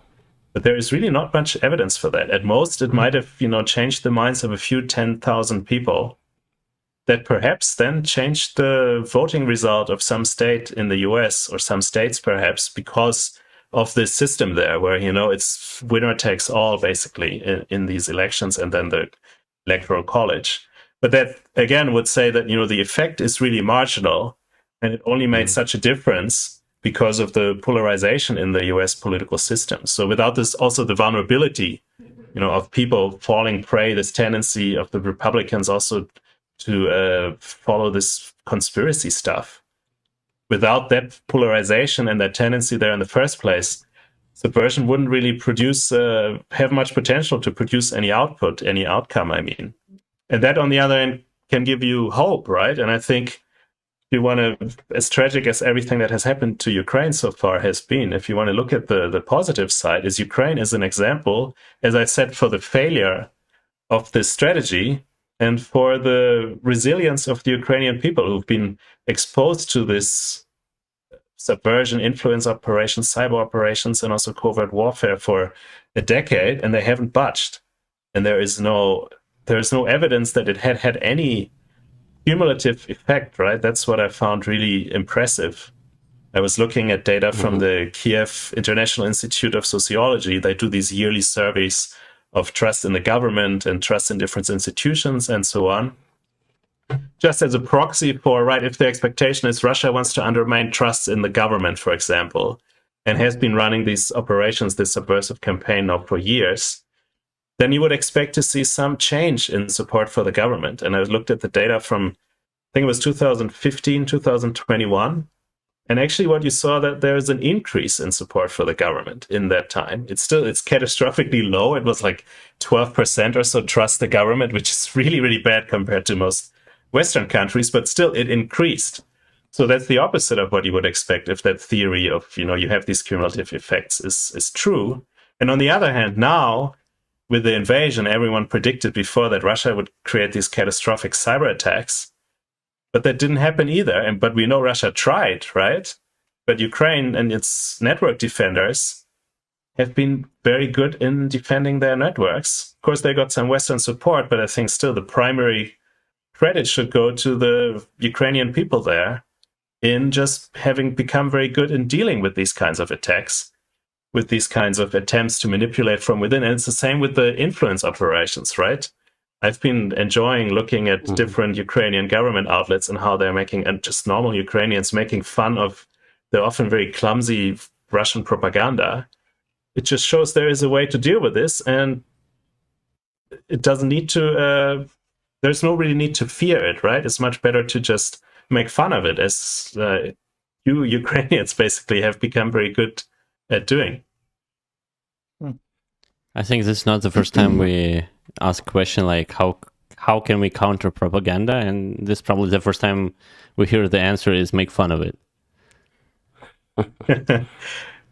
But there is really not much evidence for that. At most, it might have changed the minds of a few 10,000 people, that perhaps then changed the voting result of some state in the US, or some states perhaps, because of this system there, where it's winner takes all basically in these elections, and then the electoral college. But that again would say that the effect is really marginal, and it only made such a difference because of the polarization in the US political system. So without this, also the vulnerability of people falling prey, this tendency of the Republicans also to follow this conspiracy stuff. Without that polarization and that tendency there in the first place, subversion wouldn't really have much potential to produce any outcome, I mean. And that, on the other hand, can give you hope, right? And I think if you want to, as tragic as everything that has happened to Ukraine so far has been, if you want to look at the positive side, is Ukraine is an example, as I said, for the failure of this strategy and for the resilience of the Ukrainian people who've been exposed to this subversion, influence operations, cyber operations, and also covert warfare for a decade, and they haven't budged. And there is no evidence that it had any cumulative effect, right? That's what I found really impressive. I was looking at data from the Kiev International Institute of Sociology. They do these yearly surveys of trust in the government and trust in different institutions and so on. Just as a proxy for, right, if the expectation is Russia wants to undermine trust in the government, for example, and has been running these operations, this subversive campaign now for years, then you would expect to see some change in support for the government. And I looked at the data from, I think it was 2015, 2021. And actually what you saw, that there is an increase in support for the government in that time. It's catastrophically low. It was like 12% or so trust the government, which is really, really bad compared to most Western countries, but still it increased. So that's the opposite of what you would expect if that theory of, you have these cumulative effects is true. And on the other hand, now with the invasion, everyone predicted before that Russia would create these catastrophic cyber attacks. But that didn't happen either. But we know Russia tried, right? But Ukraine and its network defenders have been very good in defending their networks. Of course, they got some Western support, but I think still the primary credit should go to the Ukrainian people there in just having become very good in dealing with these kinds of attacks, with these kinds of attempts to manipulate from within. And it's the same with the influence operations, right? I've been enjoying looking at different Ukrainian government outlets and how they're making, and just normal Ukrainians making fun of the often very clumsy Russian propaganda. It just shows there is a way to deal with this, and it doesn't need to, there's no really need to fear it, right? It's much better to just make fun of it, as you Ukrainians basically have become very good at doing. I think this is not the first time we ask a question like how can we counter propaganda, and this is probably the first time we hear the answer is make fun of it.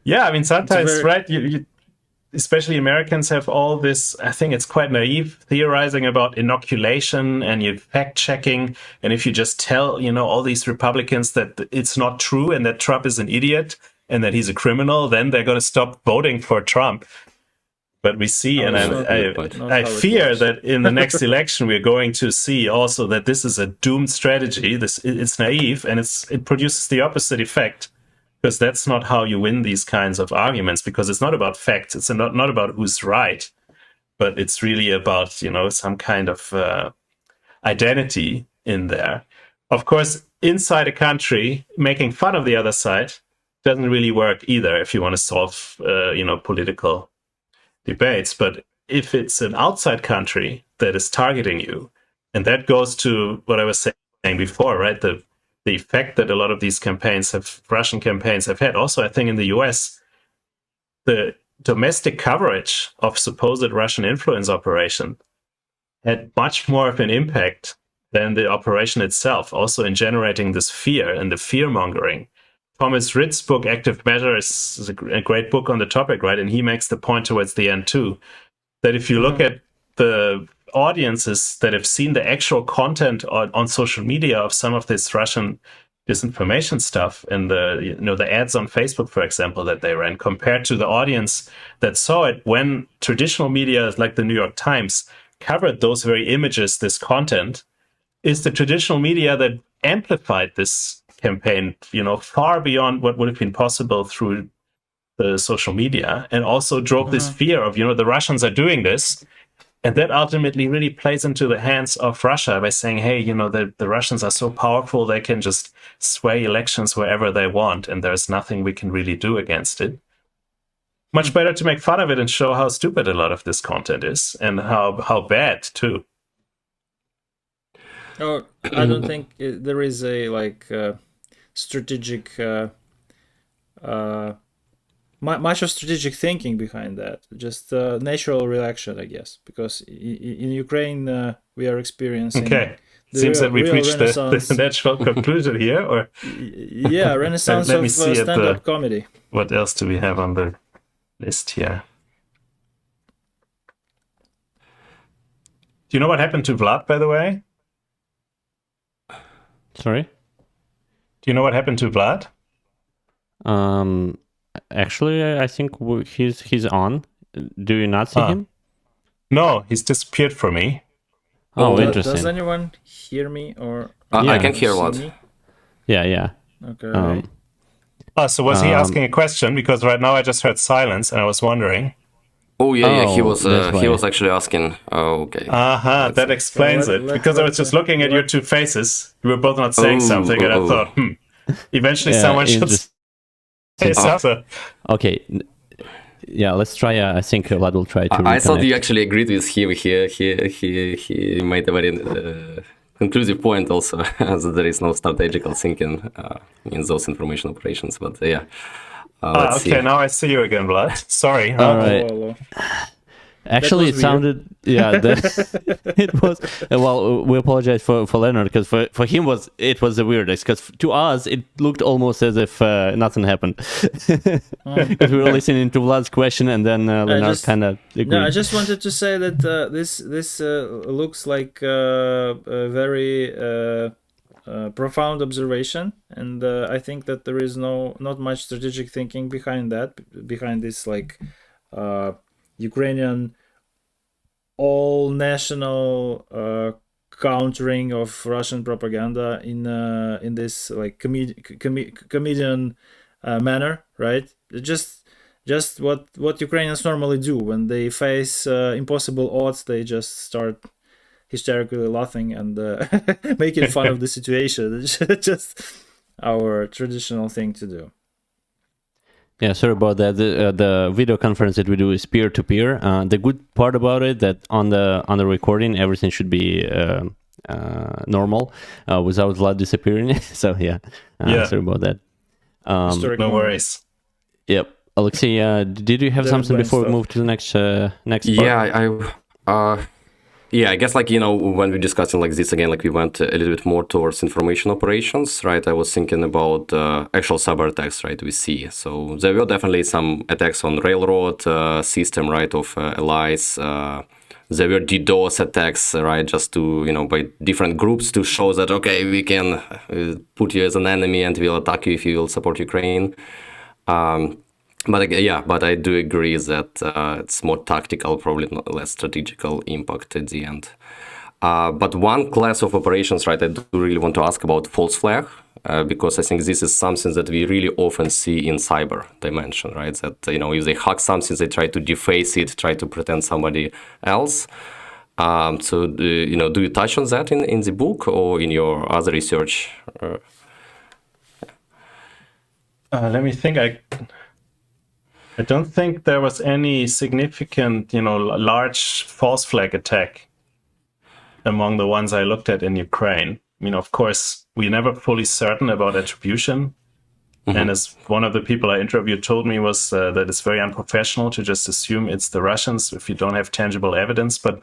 Yeah, I mean, sometimes, right, you especially Americans have all this, I think it's quite naive, theorizing about inoculation and you fact checking. And if you just tell, all these Republicans that it's not true and that Trump is an idiot and that he's a criminal, then they're going to stop voting for Trump. But we see, and I fear that in the next election, we're going to see also that this is a doomed strategy. It's naive, and it produces the opposite effect, because that's not how you win these kinds of arguments, because it's not about facts. It's not about who's right, but it's really about, some kind of identity in there. Of course, inside a country, making fun of the other side doesn't really work either if you want to solve, political debates. But if it's an outside country that is targeting you, and that goes to what I was saying before, right? The effect that a lot of these Russian campaigns have had. Also, I think in the US, the domestic coverage of supposed Russian influence operation had much more of an impact than the operation itself, also in generating this fear and the fear-mongering. Thomas Ritt's book, Active Measure, is a great book on the topic, right? And he makes the point towards the end, too, that if you look at the audiences that have seen the actual content on social media of some of this Russian disinformation stuff and the ads on Facebook, for example, that they ran, compared to the audience that saw it when traditional media like the New York Times covered those very images, this content, is the traditional media that amplified this campaign, far beyond what would have been possible through the social media, and also drove this fear of, the Russians are doing this. And that ultimately really plays into the hands of Russia by saying, hey, the Russians are so powerful, they can just sway elections wherever they want, and there's nothing we can really do against it. Much better to make fun of it and show how stupid a lot of this content is, and how bad, too. Oh, I don't think there is a strategic, much of strategic thinking behind that. Just natural reaction, I guess, because in Ukraine we are experiencing. Okay, seems that we've reached the natural conclusion here, or yeah, renaissance of stand-up comedy. What else do we have on the list here? Do you know what happened to Vlad, by the way? Sorry? Do you know what happened to Vlad? Actually, I think he's on. Do you not see him? No, he's disappeared from me. Oh, interesting. Does anyone hear me or? I can hear Vlad. Yeah. Okay. So was he asking a question? Because right now I just heard silence, and I was wondering. Oh yeah, he was actually asking. Oh, okay. That explains it. Because I was just looking at your two faces. You were both not saying something, and I thought, eventually someone should say something. Okay. Yeah, let's try. I think Vlad will try to. I thought you actually agreed with him. He made a very conclusive point also, that there is no strategical thinking in those information operations. But yeah. Let's see. Now I see you again, Vlad. Sorry. All right. Actually, it sounded, it was. Well, we apologize for Lennart, because for him it was the weirdest, because to us it looked almost as if nothing happened, because we were listening to Vlad's question, and then Lennart kind of agreed. No, I just wanted to say that this looks like a very profound observation, and I think that there is not much strategic thinking behind this Ukrainian all-national countering of Russian propaganda in this comedian manner, right? Just what Ukrainians normally do when they face impossible odds. They just start hysterically laughing and making fun of the situation. It's just our traditional thing to do. Yeah, sorry about that. The video conference that we do is peer-to-peer. The good part about it that on the recording everything should be normal without Vlad disappearing. So sorry about that. No worries. Yep. Alexei, did you have something before we move to the next part? Yeah, I guess when we're discussing like this again, we went a little bit more towards information operations, right? I was thinking about actual cyber attacks, right? We see. So there were definitely some attacks on railroad system, right, of allies. There were DDoS attacks, right, just to, by different groups to show that, okay, we can put you as an enemy and we'll attack you if you will support Ukraine. But I do agree that it's more tactical, probably not less strategical impact at the end. But one class of operations, right, I do really want to ask about false flag, because I think this is something that we really often see in cyber dimension, right? That, if they hack something, they try to deface it, try to pretend somebody else. So, do you touch on that in the book or in your other research? Let me think. I don't think there was any significant, large false flag attack among the ones I looked at in Ukraine. I mean, of course, we're never fully certain about attribution. And as one of the people I interviewed told me was that it's very unprofessional to just assume it's the Russians if you don't have tangible evidence. But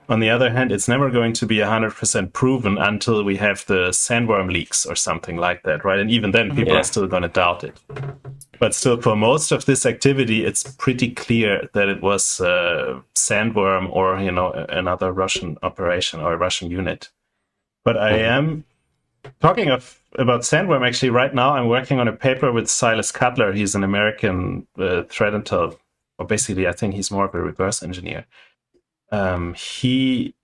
on the other hand, it's never going to be 100% proven until we have the sandworm leaks or something like that, right? And even then, people are still going to doubt it. But still, for most of this activity, it's pretty clear that it was sandworm or another Russian operation or a Russian unit. But I am talking about sandworm. Actually, right now I'm working on a paper with Silas Cutler. He's an American threat intel, or basically, I think he's more of a reverse engineer. We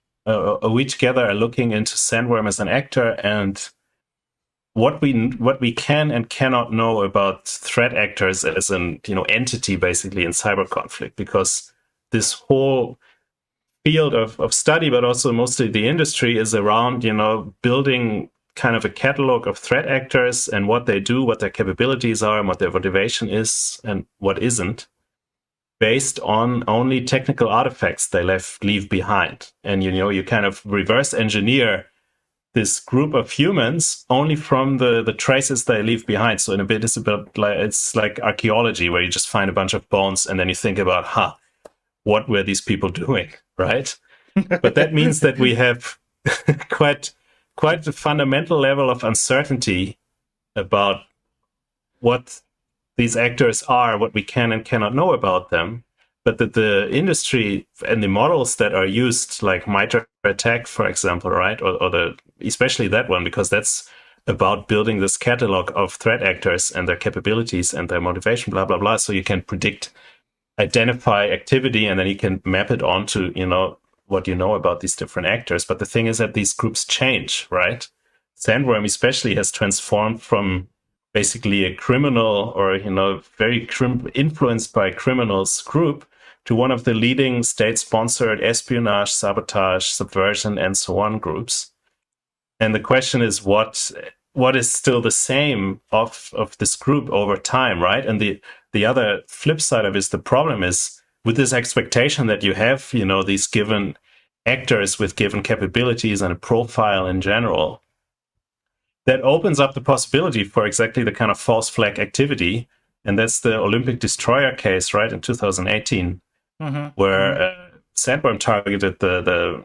together are looking into sandworm as an actor and what we can and cannot know about threat actors as an entity basically in cyber conflict, because this whole field of study, but also mostly the industry, is around building kind of a catalog of threat actors and what they do, what their capabilities are, and what their motivation is and what isn't, based on only technical artifacts they leave behind. And you kind of reverse engineer this group of humans only from the traces they leave behind. So in a bit, it's like archaeology, where you just find a bunch of bones and then you think about, what were these people doing, right? But that means that we have quite a fundamental level of uncertainty about what these actors are, what we can and cannot know about them. But that the industry and the models that are used, like MITRE ATT&CK, for example, right? Or especially that one, because that's about building this catalog of threat actors and their capabilities and their motivation, blah, blah, blah. So you can identify activity, and then you can map it onto, what you know about these different actors. But the thing is that these groups change, right? Sandworm especially has transformed from basically a criminal or, very influenced by criminals group to one of the leading state-sponsored espionage, sabotage, subversion, and so on groups. And the question is, what is still the same of this group over time, right? And the other flip side of it is, the problem is, with this expectation that you have, these given actors with given capabilities and a profile in general, that opens up the possibility for exactly the kind of false flag activity. And that's the Olympic destroyer case, right, in 2018, where Sandworm targeted the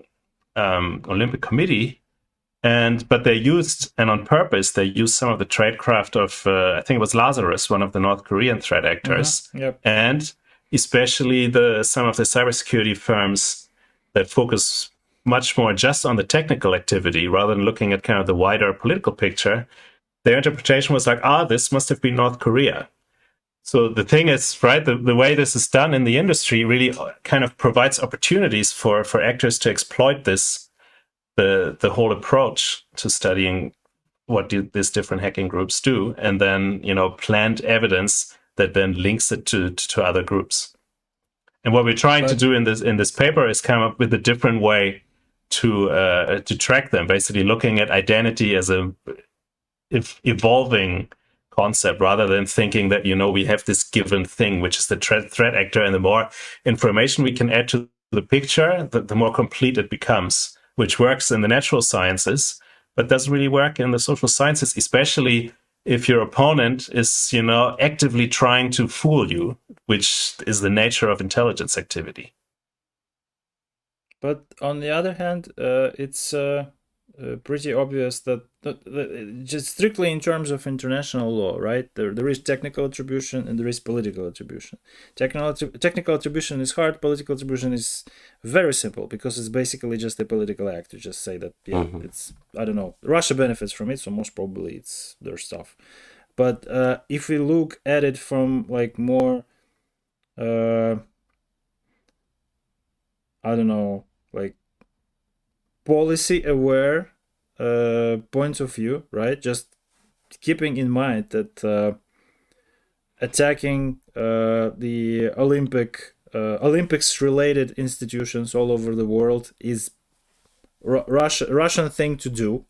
Olympic Committee. But they used, and on purpose, they used some of the tradecraft of, I think it was Lazarus, one of the North Korean threat actors, and especially some of the cybersecurity firms that focus much more just on the technical activity rather than looking at kind of the wider political picture. Their interpretation was like, this must have been North Korea. So the thing is, right, the way this is done in the industry really kind of provides opportunities for actors to exploit the whole approach to studying what these different hacking groups do, and then plant evidence that then links it to other groups. And what we're trying to do in this paper is come up with a different way to track them, basically looking at identity as a evolving concept, rather than thinking that we have this given thing, which is the threat actor, and the more information we can add to the picture, the more complete it becomes, which works in the natural sciences, but doesn't really work in the social sciences, especially if your opponent is, actively trying to fool you, which is the nature of intelligence activity. But on the other hand, it's pretty obvious that just strictly in terms of international law, right? There is technical attribution and there is political attribution. Technical attribution is hard. Political attribution is very simple, because it's basically just a political act to just say that, it's, I don't know, Russia benefits from it, so most probably it's their stuff. But if we look at it from like more, I don't know, like policy aware point of view, right? Just keeping in mind that attacking the Olympics related institutions all over the world is Russian thing to do,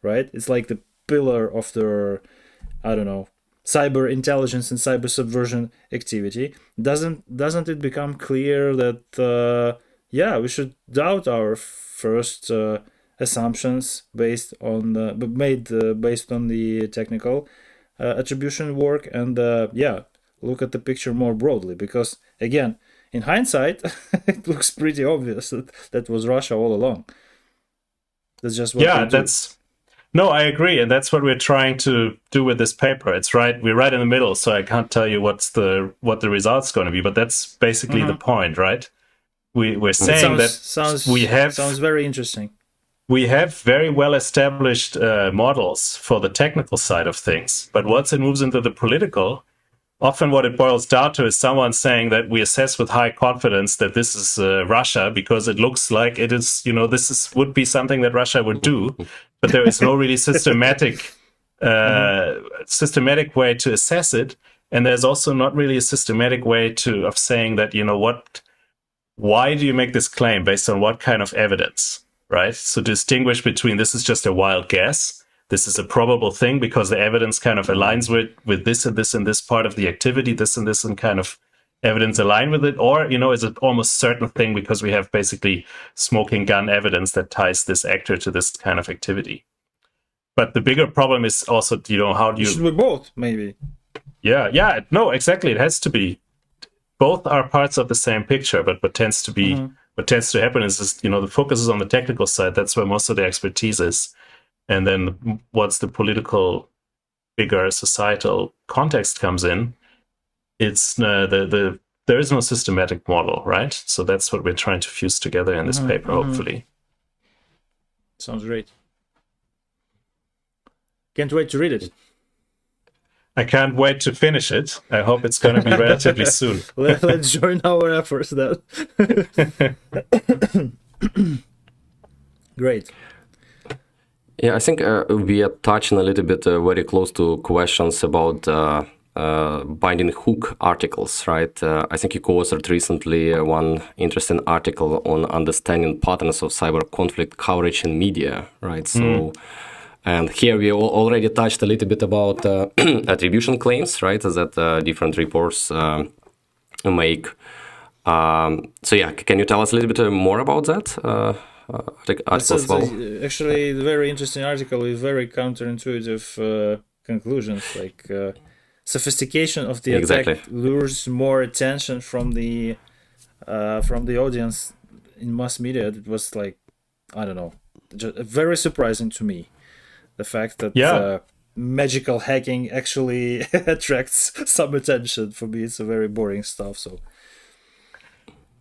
right? It's like the pillar of their, I don't know, cyber intelligence and cyber subversion activity, doesn't it become clear that we should doubt our first assumptions based on based on the technical attribution work, and look at the picture more broadly, because again, in hindsight, it looks pretty obvious that was Russia all along. That's just what No, I agree, and that's what we're trying to do with this paper. It's right, we're right in the middle, so I can't tell you what the result's going to be, but that's basically the point, right? We're saying sounds very interesting. We have very well established models for the technical side of things, but once it moves into the political, often what it boils down to is someone saying that we assess with high confidence that this is Russia because it looks like it is, would be something that Russia would do, but there is no really systematic way to assess it, and there's also not really a systematic way of saying that, why do you make this claim based on what kind of evidence, right? So distinguish between this is just a wild guess, this is a probable thing because the evidence kind of aligns with this and this and this part of the activity, this and this and kind of evidence align with it, or, is it almost certain thing because we have basically smoking gun evidence that ties this actor to this kind of activity. But the bigger problem is also, how do you... Should we both, maybe? Yeah, no, exactly. It has to be. Both are parts of the same picture, but what tends to be, what tends to happen is the focus is on the technical side. That's where most of the expertise is. And then once the political, bigger societal context comes in, it's there is no systematic model, right? So that's what we're trying to fuse together in this paper, hopefully. Sounds great. Can't wait to read it. I can't wait to finish it. I hope it's going to be relatively soon. Let's join our efforts then. Great. Yeah, I think we are touching a little bit very close to questions about binding hook articles, right? I think you co-authored recently one interesting article on understanding patterns of cyber conflict coverage in media, right? So, and here we already touched a little bit about attribution claims, right? That different reports make. So yeah, can you tell us a little bit more about that? Actually, a very interesting article with very counterintuitive conclusions, like sophistication of the attack lures more attention from the audience in mass media. It was like, I don't know, just very surprising to me, the fact that magical hacking actually attracts some attention. For me, it's a very boring stuff. So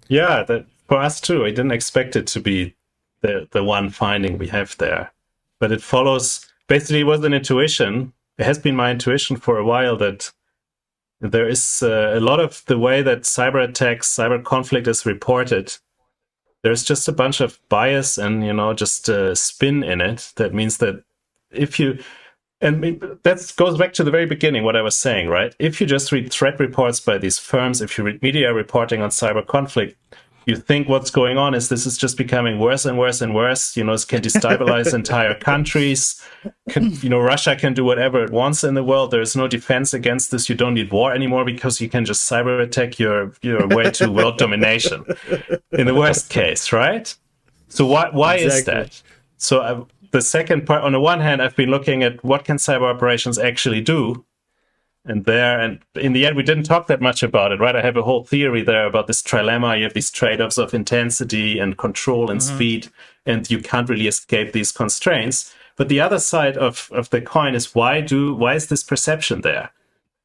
yeah, that for us too. I didn't expect it to be the one finding we have there, but it follows. Basically, it was an intuition. It has been my intuition for a while that there is a lot of the way that cyber attacks, cyber conflict is reported. There's just a bunch of bias and just spin in it. That means that that goes back to the very beginning, what I was saying, right? If you just read threat reports by these firms, if you read media reporting on cyber conflict, you think what's going on is this is just becoming worse and worse and worse. It can destabilize entire countries. Russia can do whatever it wants in the world. There is no defense against this. You don't need war anymore because you can just cyber attack your way to world domination. In the worst case, right? So why is that? So the second part, on the one hand, I've been looking at what can cyber operations actually do. And in the end, we didn't talk that much about it, right? I have a whole theory there about this trilemma. You have these trade-offs of intensity and control and speed, and you can't really escape these constraints. But the other side of the coin is why is this perception there?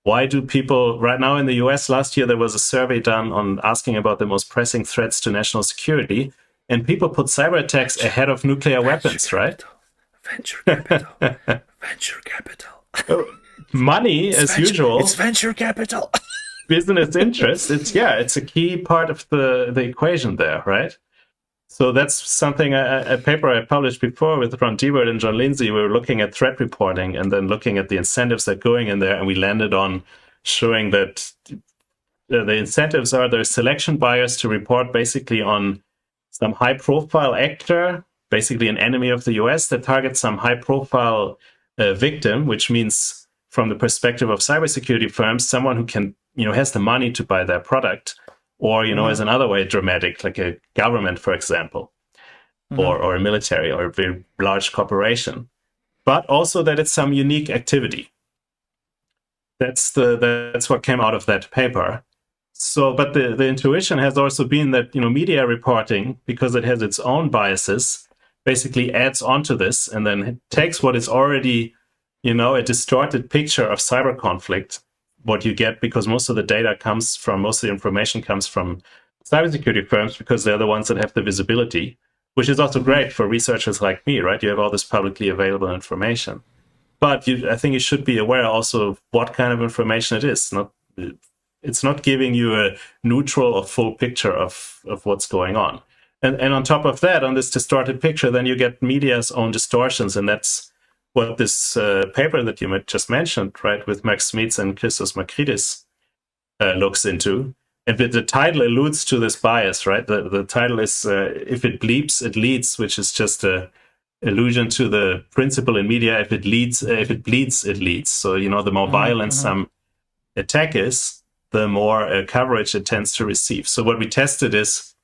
Why do people right now in the US, last year there was a survey done on asking about the most pressing threats to national security, and people put cyber attacks ahead of nuclear weapons, right? Venture capital. Venture capital. Money, as usual. It's venture capital. Business interest. It's a key part of the equation there, right? So that's something, a paper I published before with Ron Dewert and John Lindsay. We were looking at threat reporting and then looking at the incentives that are going in there, and we landed on showing that the incentives are there's selection bias to report basically on some high-profile actor, basically an enemy of the US, that targets some high-profile victim, which means from the perspective of cybersecurity firms, someone who can, has the money to buy their product, or, as another way dramatic, like a government, for example, or a military or a very large corporation, but also that it's some unique activity. That's what came out of that paper. So, but the intuition has also been that, media reporting, because it has its own biases, basically adds onto this and then takes what is already, a distorted picture of cyber conflict, what you get, because most of the information comes from cybersecurity firms, because they're the ones that have the visibility, which is also great for researchers like me, right? You have all this publicly available information. But I think you should be aware also of what kind of information it is. It's not giving you a neutral or full picture of what's going on. And on top of that, on this distorted picture, then you get media's own distortions. And that's what this paper that you just mentioned, right, with Max Smeets and Christos Makridis looks into. And the title alludes to this bias, right? The title is "If it bleeps, it leads," which is just a allusion to the principle in media: if it bleeds, it leads. So the more violent some attack is, the more coverage it tends to receive. So what we tested is,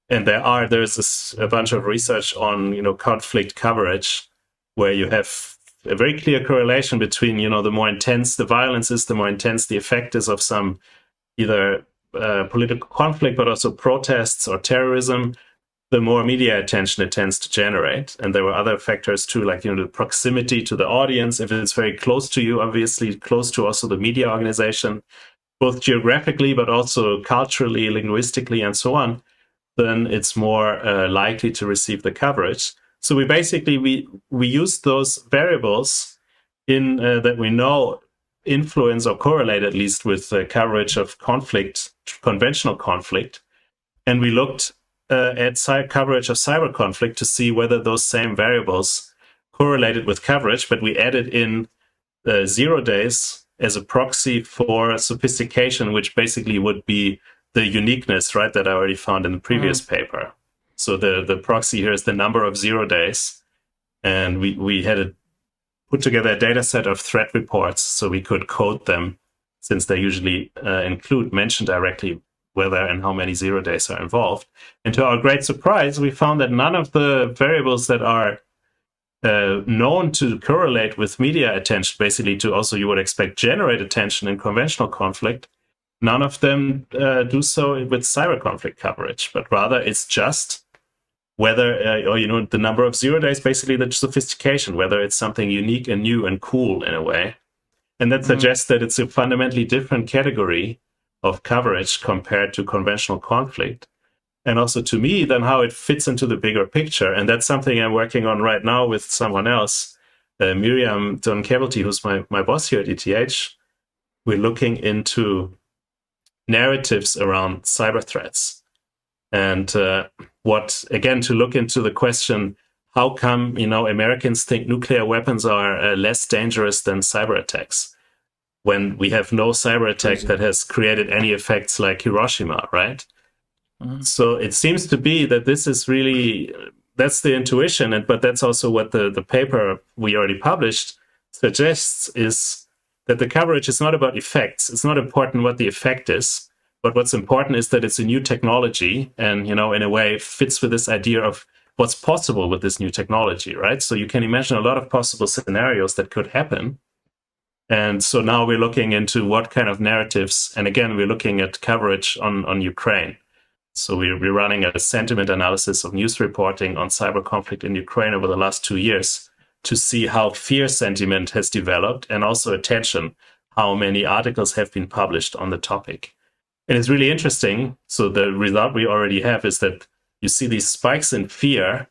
and there's a bunch of research on conflict coverage, where you have a very clear correlation between the more intense the violence is, the more intense the effect is of some either political conflict, but also protests or terrorism, the more media attention it tends to generate. And there were other factors too, like the proximity to the audience. If it's very close to you, obviously close to also the media organization, both geographically but also culturally, linguistically, and so on, then it's more likely to receive the coverage. So we used those variables in that we know influence or correlate at least with coverage of conflict, conventional conflict, and we looked at coverage of cyber conflict to see whether those same variables correlated with coverage, but we added in 0 days as a proxy for sophistication, which basically would be the uniqueness, right, that I already found in the previous paper. So the proxy here is the number of 0 days, and we had put together a data set of threat reports so we could code them, since they usually mention directly whether and how many 0 days are involved. And to our great surprise, we found that none of the variables that are known to correlate with media attention, basically to also, you would expect, generate attention in conventional conflict, none of them do so with cyber conflict coverage, but rather it's just whether, the number of 0 days, basically the sophistication, whether it's something unique and new and cool in a way. And that suggests that it's a fundamentally different category of coverage compared to conventional conflict. And also to me, then how it fits into the bigger picture. And that's something I'm working on right now with someone else, Miriam Dunn-Kevelty, who's my boss here at ETH. We're looking into narratives around cyber threats. And to look into the question, how come, Americans think nuclear weapons are less dangerous than cyber attacks, when we have no cyber attack that has created any effects like Hiroshima, right? So it seems to be that this is really, that's the intuition, but that's also what the paper we already published suggests, is that the coverage is not about effects. It's not important what the effect is, but what's important is that it's a new technology and, in a way fits with this idea of what's possible with this new technology, right? So you can imagine a lot of possible scenarios that could happen. And so now we're looking into what kind of narratives, and again, we're looking at coverage on Ukraine. So we're running a sentiment analysis of news reporting on cyber conflict in Ukraine over the last 2 years to see how fear sentiment has developed, and also attention, how many articles have been published on the topic. And it's really interesting. So the result we already have is that you see these spikes in fear,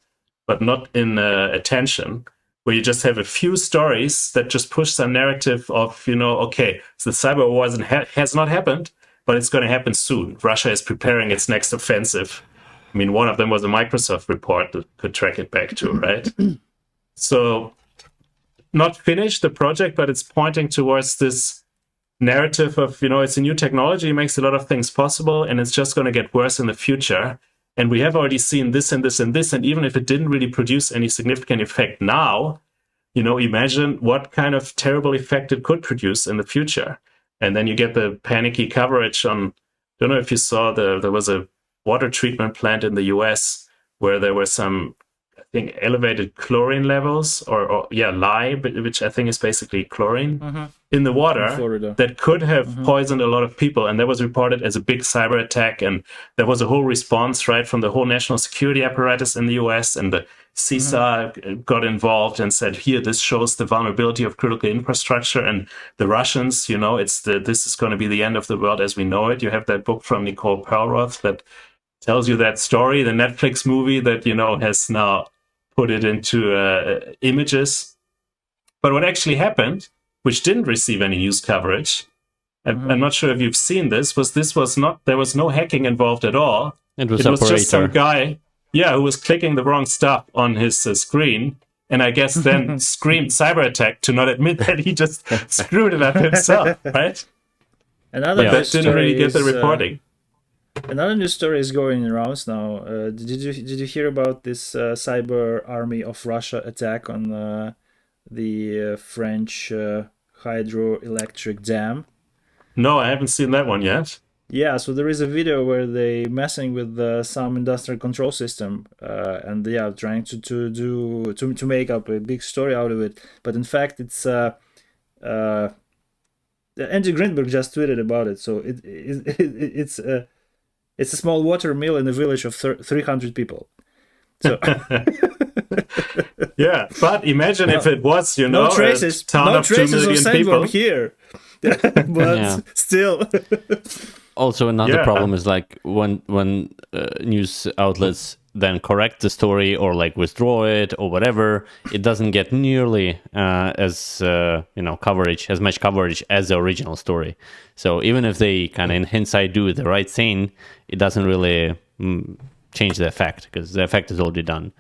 but not in attention, where you just have a few stories that just push some narrative of, okay, so the cyber war has not happened, but it's going to happen soon. Russia is preparing its next offensive. I mean, one of them was a Microsoft report that could track it back to, right? So not finished the project, but it's pointing towards this narrative of, it's a new technology, makes a lot of things possible, and it's just going to get worse in the future. And we have already seen this and this and this, and even if it didn't really produce any significant effect now, imagine what kind of terrible effect it could produce in the future. And then you get the panicky coverage on, don't know if you saw, there was a water treatment plant in the US where there were some, I think, elevated chlorine levels or lye, which I think is basically chlorine in the water that could have poisoned a lot of people. And that was reported as a big cyber attack. And there was a whole response, right, from the whole national security apparatus in the US, and the CISA got involved and said, here, this shows the vulnerability of critical infrastructure. And the Russians, this is going to be the end of the world as we know it. You have that book from Nicole Perlroth that tells you that story, the Netflix movie that, has now put it into images. But what actually happened, which didn't receive any news coverage, I'm not sure if you've seen this, there was no hacking involved at all. It was just some guy, who was clicking the wrong stuff on his screen, and I guess then screamed cyber attack to not admit that he just screwed it up himself, right? Another that didn't really get the reporting. Another news story is going around now. Did you hear about this cyber army of Russia attack on the French hydroelectric dam? No, I haven't seen that one yet. Yeah, so there is a video where they messing with some industrial control system, and trying to make up a big story out of it. But in fact, it's Andy Greenberg just tweeted about it. So it's a small water mill in a village of 300 people. So yeah, but imagine if it was, no traces, a town of 2 million people here, but still. Also, another problem is like when news outlets then correct the story or like withdraw it or whatever, it doesn't get nearly as much coverage as the original story. So even if they kind of in hindsight do the right thing, it doesn't really change the effect because the effect is already done.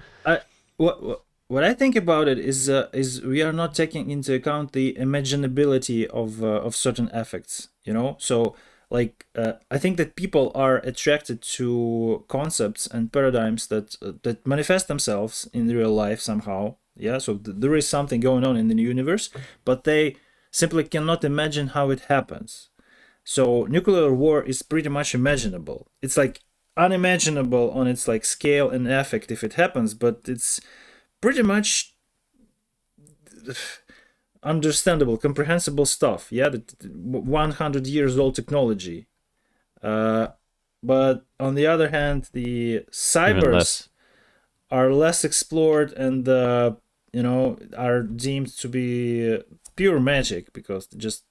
What I think about it is we are not taking into account the imaginability of certain effects. So. I think that people are attracted to concepts and paradigms that manifest themselves in real life somehow. Yeah, so there is something going on in the universe, but they simply cannot imagine how it happens. So nuclear war is pretty much imaginable. It's like unimaginable on its like scale and effect if it happens, but it's pretty much understandable, comprehensible stuff. Yeah, the 100 years old technology. But on the other hand, the cybers are less explored and are deemed to be pure magic because just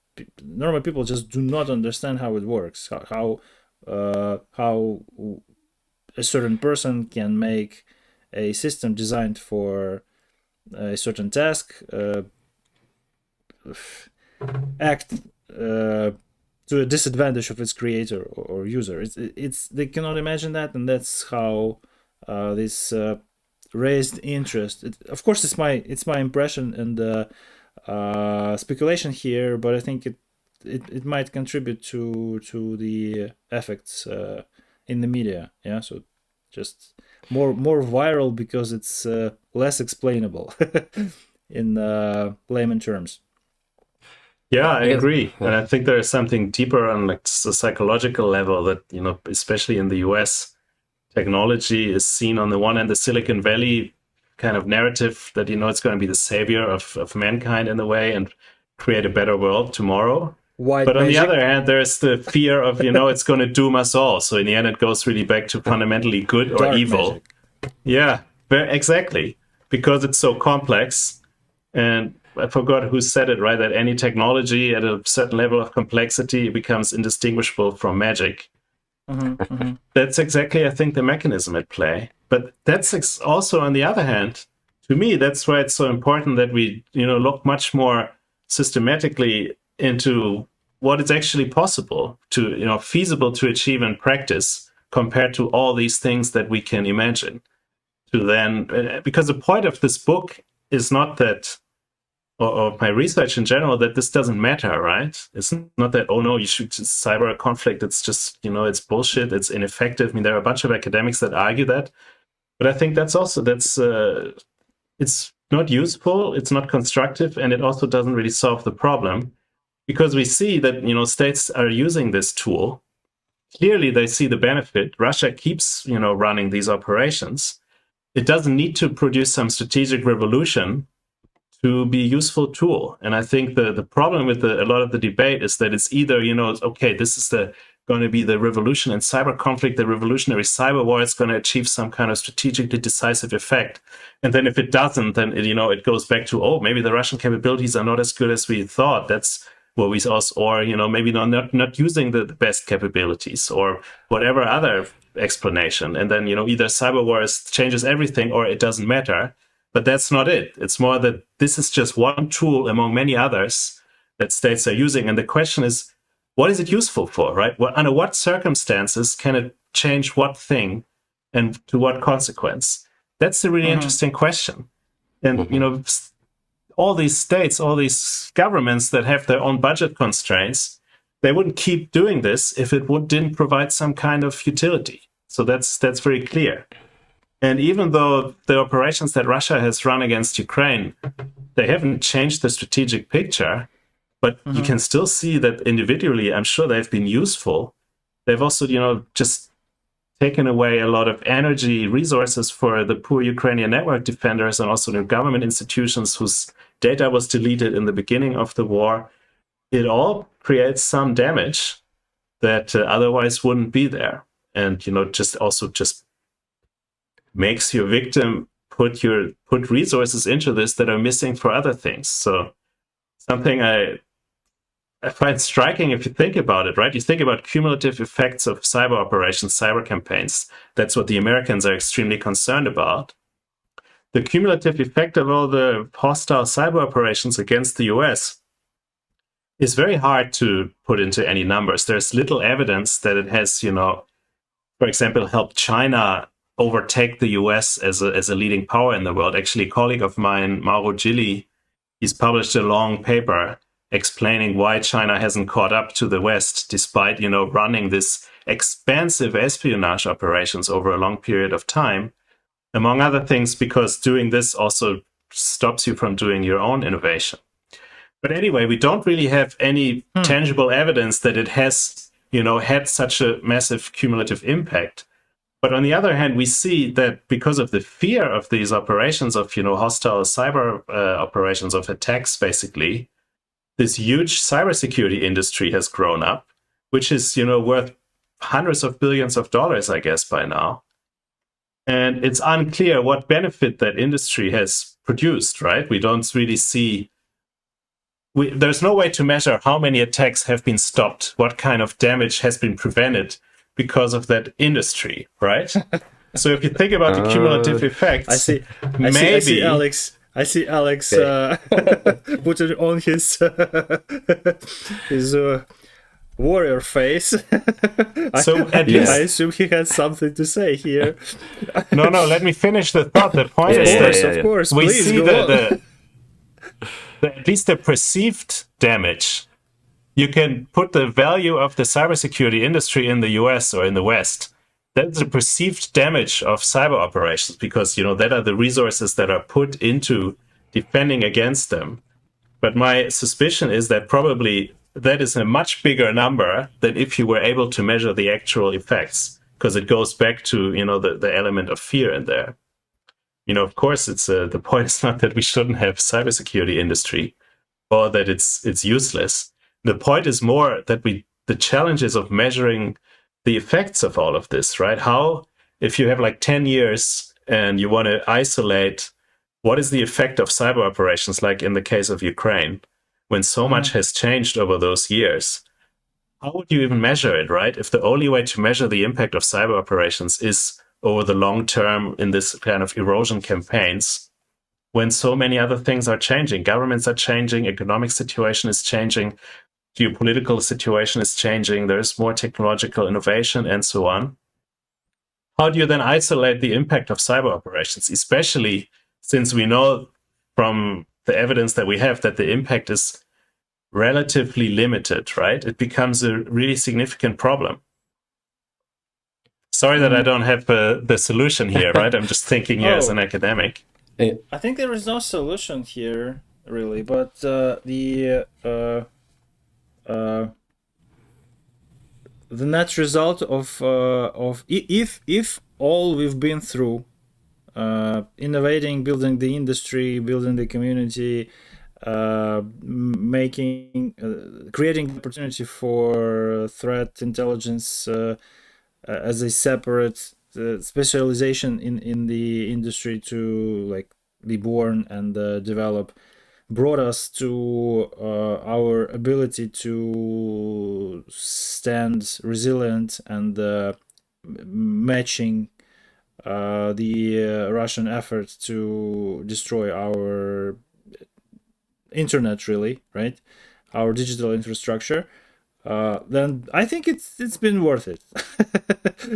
normal people just do not understand how it works. How a certain person can make a system designed for a certain task. Act to a disadvantage of its creator or user. It's they cannot imagine that, and that's how this raised interest. Of course, it's my impression and speculation here, but I think it might contribute to the effects in the media. Yeah, so just more viral because it's less explainable in layman terms. Yeah, I agree. And I think there is something deeper on like the psychological level that, especially in the US, technology is seen on the one hand, the Silicon Valley kind of narrative that, it's going to be the savior of mankind in a way and create a better world tomorrow. But on the other hand, there's the fear of, it's going to doom us all. So in the end, it goes really back to fundamentally good or Dark evil. Magic. Yeah, exactly. Because it's so complex. And I forgot who said it, right? That any technology at a certain level of complexity becomes indistinguishable from magic. That's exactly, I think, the mechanism at play. But that's also, on the other hand, to me, that's why it's so important that we, look much more systematically into what is actually possible to, feasible to achieve in practice compared to all these things that we can imagine. Because the point of this book is not that, or my research in general, that this doesn't matter, right? It's not that, oh no, you should just cyber a conflict. It's just, it's bullshit. It's ineffective. I mean, there are a bunch of academics that argue that. But I think it's not useful, it's not constructive, and it also doesn't really solve the problem, because we see that, states are using this tool. Clearly, they see the benefit. Russia keeps, running these operations. It doesn't need to produce some strategic revolution to be a useful tool. And I think the problem with a lot of the debate is that it's either, okay, this is going to be the revolution in cyber conflict, the revolutionary cyber war. It's going to achieve some kind of strategically decisive effect. And then if it doesn't, then it goes back to, maybe the Russian capabilities are not as good as we thought. That's what we also, or maybe not using the best capabilities, or whatever other explanation. And then either cyber war changes everything, or it doesn't matter. But that's not it. It's more that this is just one tool among many others that states are using. And the question is, what is it useful for, right? Under what circumstances can it change what thing and to what consequence? That's a really interesting question. And, all these states, all these governments that have their own budget constraints, they wouldn't keep doing this if it didn't provide some kind of utility. So that's very clear. And even though the operations that Russia has run against Ukraine, they haven't changed the strategic picture, but you can still see that individually, I'm sure they've been useful. They've also, just taken away a lot of energy, resources for the poor Ukrainian network defenders and also the government institutions whose data was deleted in the beginning of the war. It all creates some damage that otherwise wouldn't be there. And, just makes your victim put resources into this that are missing for other things. So something I find striking if you think about it, right? You think about cumulative effects of cyber operations, cyber campaigns. That's what the Americans are extremely concerned about. The cumulative effect of all the hostile cyber operations against the US is very hard to put into any numbers. There's little evidence that it has, for example, helped China overtake the US as a leading power in the world. Actually, a colleague of mine, Mauro Gilli, he's published a long paper explaining why China hasn't caught up to the West, despite, running this expansive espionage operations over a long period of time. Among other things, because doing this also stops you from doing your own innovation. But anyway, we don't really have any tangible evidence that it has, had such a massive cumulative impact. But on the other hand, we see that because of the fear of these operations of, hostile cyber operations, of attacks, basically, this huge cybersecurity industry has grown up, which is, worth hundreds of billions of dollars, I guess, by now. And it's unclear what benefit that industry has produced, right? We don't really see... there's no way to measure how many attacks have been stopped, what kind of damage has been prevented because of that industry, right? So if you think about the cumulative effects... I see Alex put it on his warrior face. So I assume he has something to say here. No, let me finish the thought. The point is that of course, we please, see at least the perceived damage. You can put the value of the cybersecurity industry in the US or in the West. That's the perceived damage of cyber operations, because, that are the resources that are put into defending against them. But my suspicion is that probably that is a much bigger number than if you were able to measure the actual effects, because it goes back to, the element of fear in there. Of course, it's the point is not that we shouldn't have cybersecurity industry or that it's useless. The point is more that the challenges of measuring the effects of all of this, right? How, if you have like 10 years and you want to isolate what is the effect of cyber operations, like in the case of Ukraine, when so much has changed over those years, how would you even measure it, right? If the only way to measure the impact of cyber operations is over the long term in this kind of erosion campaigns, when so many other things are changing, governments are changing, economic situation is changing, geopolitical situation is changing, there's more technological innovation and so on. How do you then isolate the impact of cyber operations, especially since we know from the evidence that we have that the impact is relatively limited, right? It becomes a really significant problem. Sorry that I don't have the solution here, right? I'm just thinking here as an academic. I think there is no solution here really, but the net result of if all we've been through, innovating, building the industry, building the community, creating the opportunity for threat intelligence as a separate specialization in the industry to like be born and develop, brought us to our ability to stand resilient and matching the Russian effort to destroy our internet, really, right? Our digital infrastructure. Then I think it's been worth it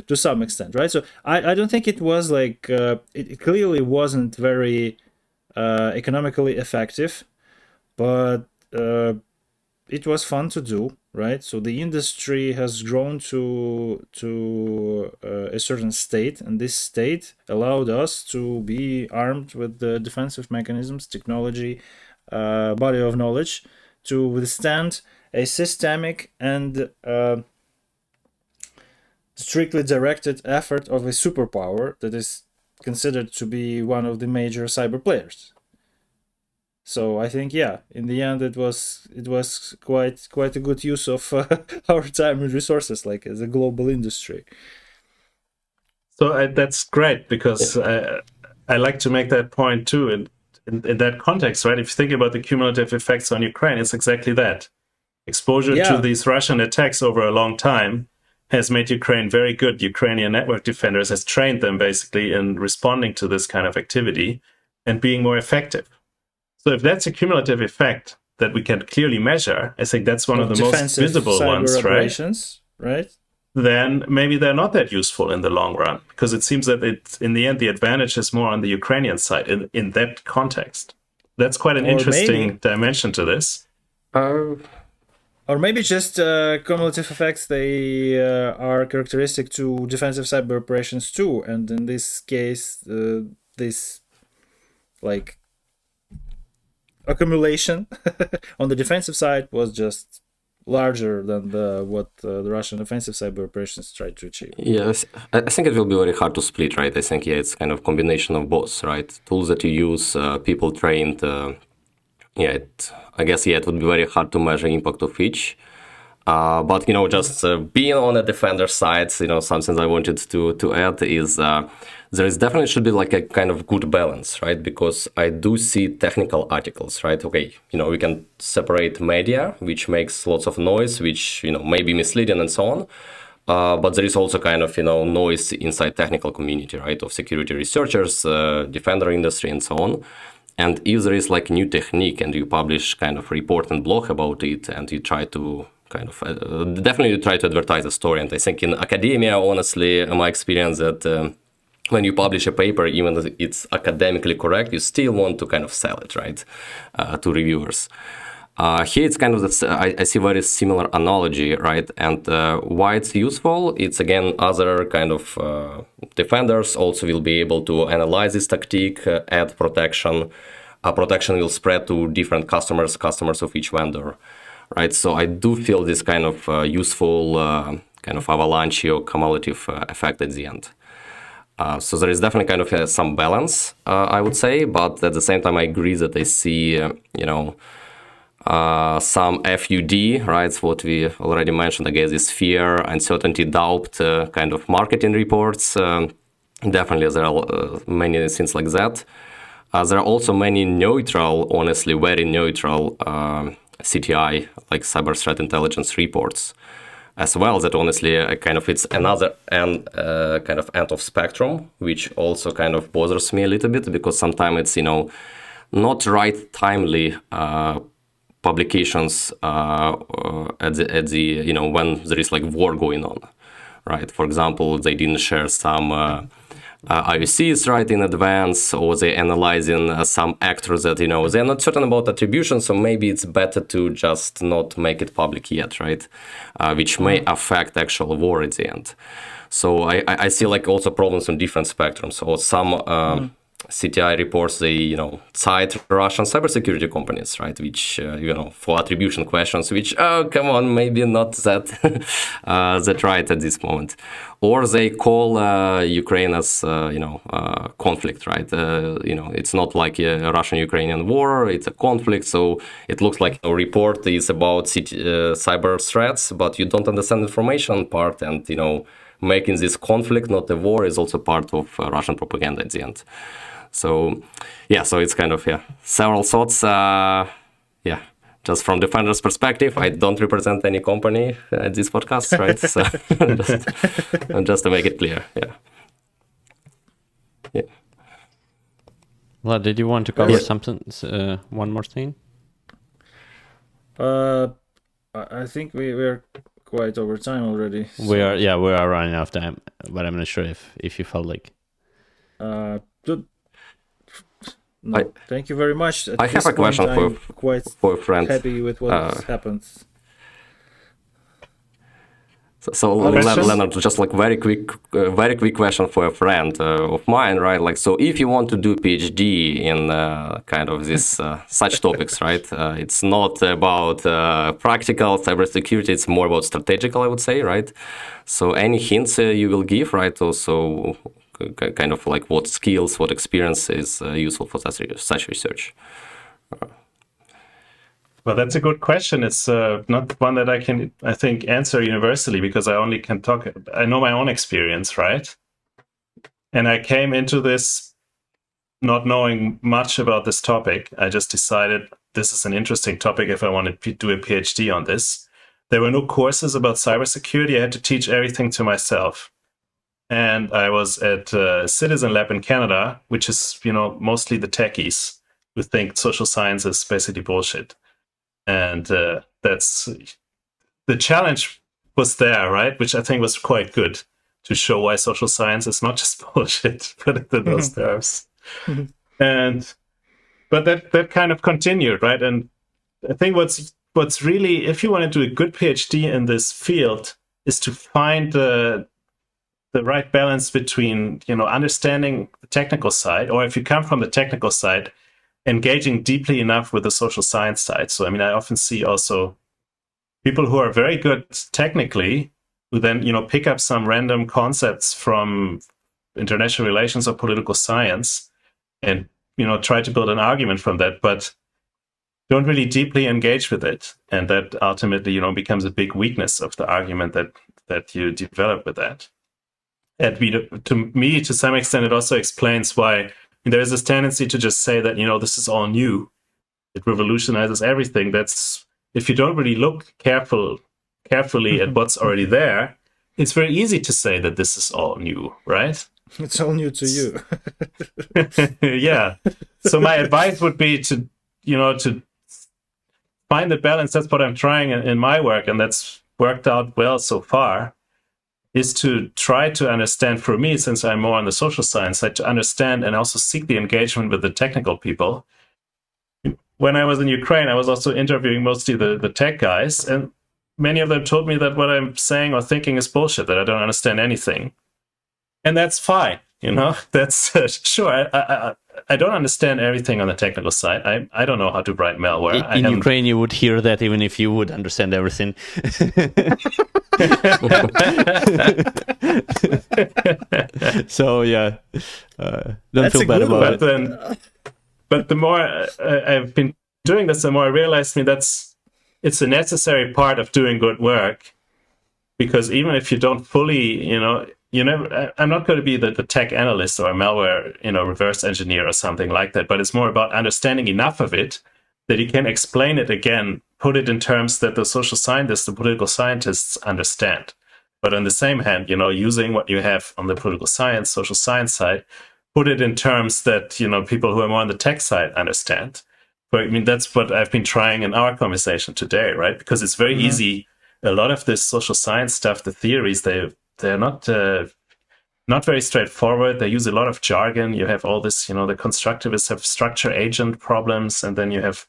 to some extent, right? So I don't think it was like it clearly wasn't very economically effective, but it was fun to do, right? So the industry has grown to a certain state, and this state allowed us to be armed with the defensive mechanisms, technology, body of knowledge to withstand a systemic and strictly directed effort of a superpower that is considered to be one of the major cyber players. So I think, yeah, in the end, it was quite a good use of our time and resources, like as a global industry. So that's great, because I like to make that point too. And in that context, right? If you think about the cumulative effects on Ukraine, it's exactly that. Exposure to these Russian attacks over a long time has made Ukraine very good. Ukrainian network defenders has trained them basically in responding to this kind of activity and being more effective. So if that's a cumulative effect that we can clearly measure, I think that's one of the most visible ones, right? Then maybe they're not that useful in the long run, because it seems that in the end, the advantage is more on the Ukrainian side in that context. That's quite an interesting dimension to this. Or maybe just cumulative effects, they are characteristic to defensive cyber operations too. And in this case, this like accumulation on the defensive side was just larger than what the Russian offensive cyber operations tried to achieve. Yes, I think it will be very hard to split, right? I think, it's kind of combination of both, right? Tools that you use, people trained, I guess, it would be very hard to measure impact of each. But, just being on the defender side, something I wanted to add is there is definitely should be like a kind of good balance, right? Because I do see technical articles, right? Okay, we can separate media, which makes lots of noise, which, may be misleading and so on. But there is also kind of, noise inside technical community, right? Of security researchers, defender industry and so on. And if there is like new technique and you publish kind of report and blog about it, and you try to kind of definitely try to advertise the story. And I think in academia, honestly, my experience that when you publish a paper, even if it's academically correct, you still want to kind of sell it, right, to reviewers. Here it's kind of, I see very similar analogy, right? And why it's useful, it's again, other kind of defenders also will be able to analyze this tactic, add protection. Protection will spread to different customers of each vendor, right? So I do feel this kind of useful kind of avalanche or cumulative effect at the end. So there is definitely kind of some balance, I would say, but at the same time, I agree that I see, some FUD, right? It's what we already mentioned, I guess, is fear, uncertainty, doubt, kind of marketing reports. Definitely, there are many things like that. There are also many neutral, honestly, very neutral CTI, like cyber threat intelligence reports, as well, that honestly kind of it's another kind of end of spectrum, which also kind of bothers me a little bit, because sometimes it's, not right timely publications at the when there is like war going on, right? For example, they didn't share some IOCs right in advance, or they analyzing some actors that they're not certain about attribution, so maybe it's better to just not make it public yet, right? Which may affect actual war at the end. So I see like also problems on different spectrums, or some CTI reports they cite Russian cybersecurity companies, right? Which for attribution questions, which come on, maybe not that that right at this moment, or they call Ukraine as conflict, right? It's not like a Russian-Ukrainian war; it's a conflict. So it looks like a report is about cyber threats, but you don't understand the information part, and making this conflict not a war is also part of Russian propaganda at the end. So it's kind of several thoughts. Just from defender's perspective, I don't represent any company at this podcast, right? So just to make it clear, Well, did you want to cover something? One more thing? I think we're quite over time already. So. We are running out of time, but I'm not sure if you felt like. No, thank you very much. I have a question for a friend. Happy with what happens. So Lennart, just like very quick question for a friend of mine, right? Like, so if you want to do PhD in kind of this such topics, right? It's not about practical cybersecurity; it's more about strategical, I would say, right? So any hints you will give, right? Also, kind of like what skills, what experience is useful for such research? Well, that's a good question. It's not one that I think, answer universally, because I only can talk. I know my own experience, right? And I came into this not knowing much about this topic. I just decided this is an interesting topic if I want to do a PhD on this. There were no courses about cybersecurity. I had to teach everything to myself. And I was at Citizen Lab in Canada, which is, mostly the techies who think social science is basically bullshit. And that's the challenge was there, right? Which I think was quite good to show why social science is not just bullshit, put it in those terms. But that kind of continued, right? And I think what's really, if you want to do a good PhD in this field, is to find the right balance between, understanding the technical side, or if you come from the technical side, engaging deeply enough with the social science side. So, I often see also people who are very good technically, who then, pick up some random concepts from international relations or political science and, try to build an argument from that, but don't really deeply engage with it. And that ultimately, becomes a big weakness of the argument that you develop with that. And to me, to some extent, it also explains why there is this tendency to just say that, this is all new. It revolutionizes everything. That's, if you don't really look carefully at what's already there, it's very easy to say that this is all new, right? It's all new to you. Yeah. So my advice would be to find the balance. That's what I'm trying in my work, and that's worked out well so far. Is to try to understand, for me, since I'm more on the social science side, to understand and also seek the engagement with the technical people. When I was in Ukraine, I was also interviewing mostly the tech guys, and many of them told me that what I'm saying or thinking is bullshit, that I don't understand anything. And that's fine, that's sure. I don't understand everything on the technical side. I don't know how to write malware. In Ukraine, you would hear that even if you would understand everything. So don't feel bad about it. But the more I've been doing this, the more I realized it's a necessary part of doing good work. Because even if you don't fully, I'm not going to be the tech analyst or a malware, reverse engineer or something like that. But it's more about understanding enough of it that you can explain it again, put it in terms that the social scientists, the political scientists understand. But on the same hand, using what you have on the political science, social science side, put it in terms that, people who are more on the tech side understand. But that's what I've been trying in our conversation today, right? Because it's very easy. A lot of this social science stuff, the theories, they're not very straightforward. They use a lot of jargon. You have all this, the constructivists have structure agent problems, and then you have,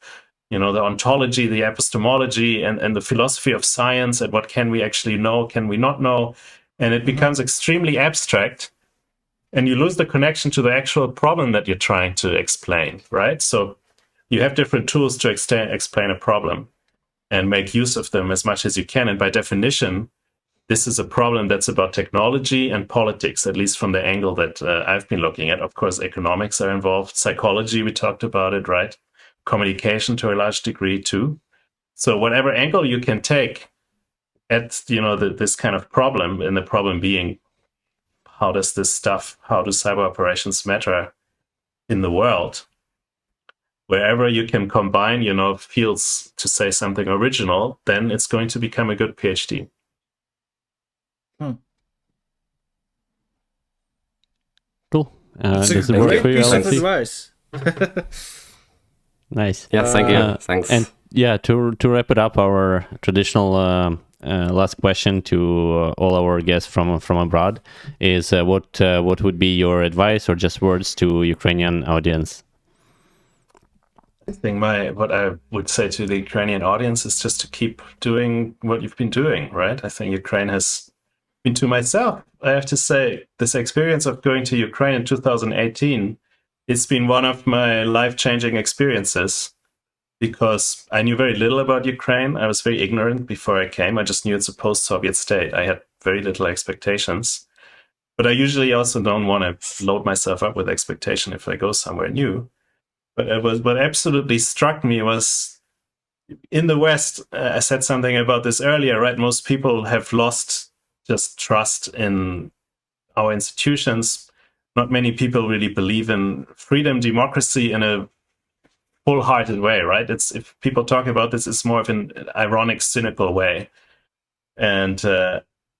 the ontology, the epistemology, and the philosophy of science, and what can we actually know, can we not know? And it becomes extremely abstract. and you lose the connection to the actual problem that you're trying to explain, right? So you have different tools to explain a problem and make use of them as much as you can. And by definition, this is a problem that's about technology and politics, at least from the angle that I've been looking at. Of course, economics are involved. Psychology, we talked about it, right? Communication to a large degree too. So whatever angle you can take at, this kind of problem, and the problem being, how do cyber operations matter in the world? Wherever you can combine, fields to say something original, then it's going to become a good PhD. Cool. That's a great piece of advice. Nice. Yeah, thank you. Thanks. And to wrap it up, our traditional last question to all our guests from abroad is what would be your advice or just words to Ukrainian audience? I think what I would say to the Ukrainian audience is just to keep doing what you've been doing, right? I think Ukraine has been, to myself, I have to say, this experience of going to Ukraine in 2018, it's been one of my life-changing experiences, because I knew very little about Ukraine. I was very ignorant before I came. I just knew it's a post-Soviet state. I had very little expectations. But I usually also don't want to load myself up with expectation if I go somewhere new. But what absolutely struck me was, in the West, I said something about this earlier, right? Most people have lost just trust in our institutions. Not many people really believe in freedom, democracy in a full-hearted way, right? If people talk about this, it's more of an ironic, cynical way. And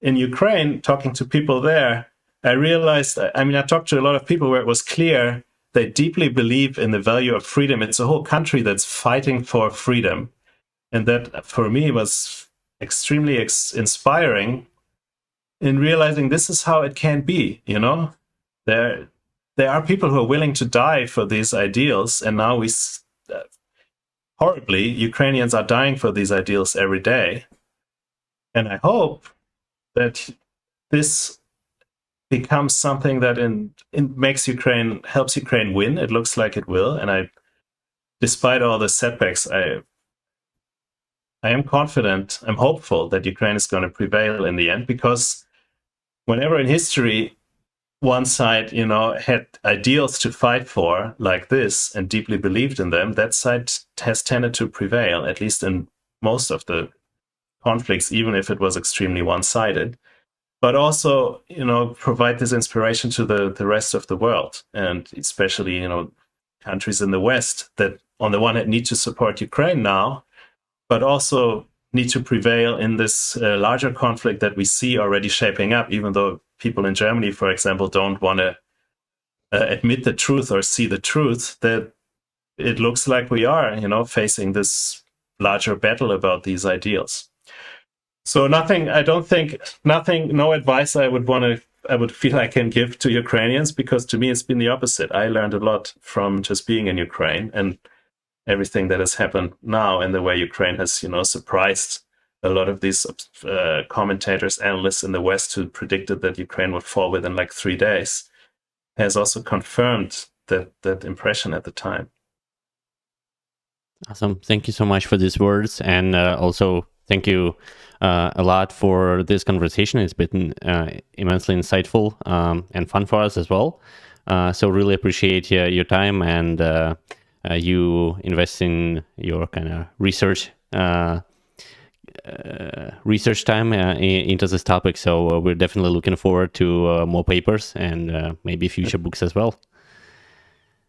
in Ukraine, talking to people there, I realized, I talked to a lot of people where it was clear they deeply believe in the value of freedom. It's a whole country that's fighting for freedom. And that, for me, was extremely inspiring in realizing this is how it can be, There are people who are willing to die for these ideals, and now horribly, Ukrainians are dying for these ideals every day. And I hope that this becomes something that helps Ukraine win. It looks like it will. And despite all the setbacks, I am confident, I'm hopeful that Ukraine is going to prevail in the end, because whenever in history one side, had ideals to fight for like this and deeply believed in them, that side has tended to prevail, at least in most of the conflicts, even if it was extremely one-sided. But also, provide this inspiration to the rest of the world, and especially, countries in the West that, on the one hand, need to support Ukraine now, but also need to prevail in this larger conflict that we see already shaping up, even though people in Germany, for example, don't want to admit the truth or see the truth, that it looks like we are, facing this larger battle about these ideals. So no advice I would feel I can give to Ukrainians, because to me it's been the opposite. I learned a lot from just being in Ukraine, and everything that has happened now, and the way Ukraine has, surprised a lot of these commentators, analysts in the West who predicted that Ukraine would fall within like 3 days, has also confirmed that impression at the time. Awesome. Thank you so much for these words. And also thank you a lot for this conversation. It's been immensely insightful and fun for us as well. So really appreciate your time and you invest in your kind of research time into this topic. So we're definitely looking forward to more papers and maybe future books as well.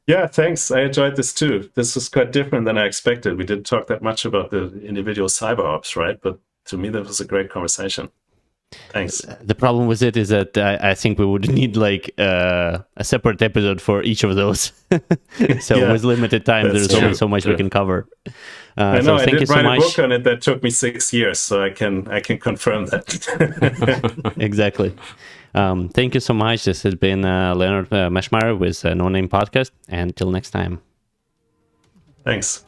Yeah, thanks. I enjoyed this too. This was quite different than I expected. We didn't talk that much about the individual cyber ops, right? But to me, that was a great conversation. Thanks. The problem with it is that I think we would need like a separate episode for each of those. So yeah, with limited time, there's only so much we can cover. I know. I did write a book on it that took me 6 years, so I can confirm that. Exactly. Thank you so much. This has been Lennart Maschmeyer with No Name Podcast. And till next time. Thanks.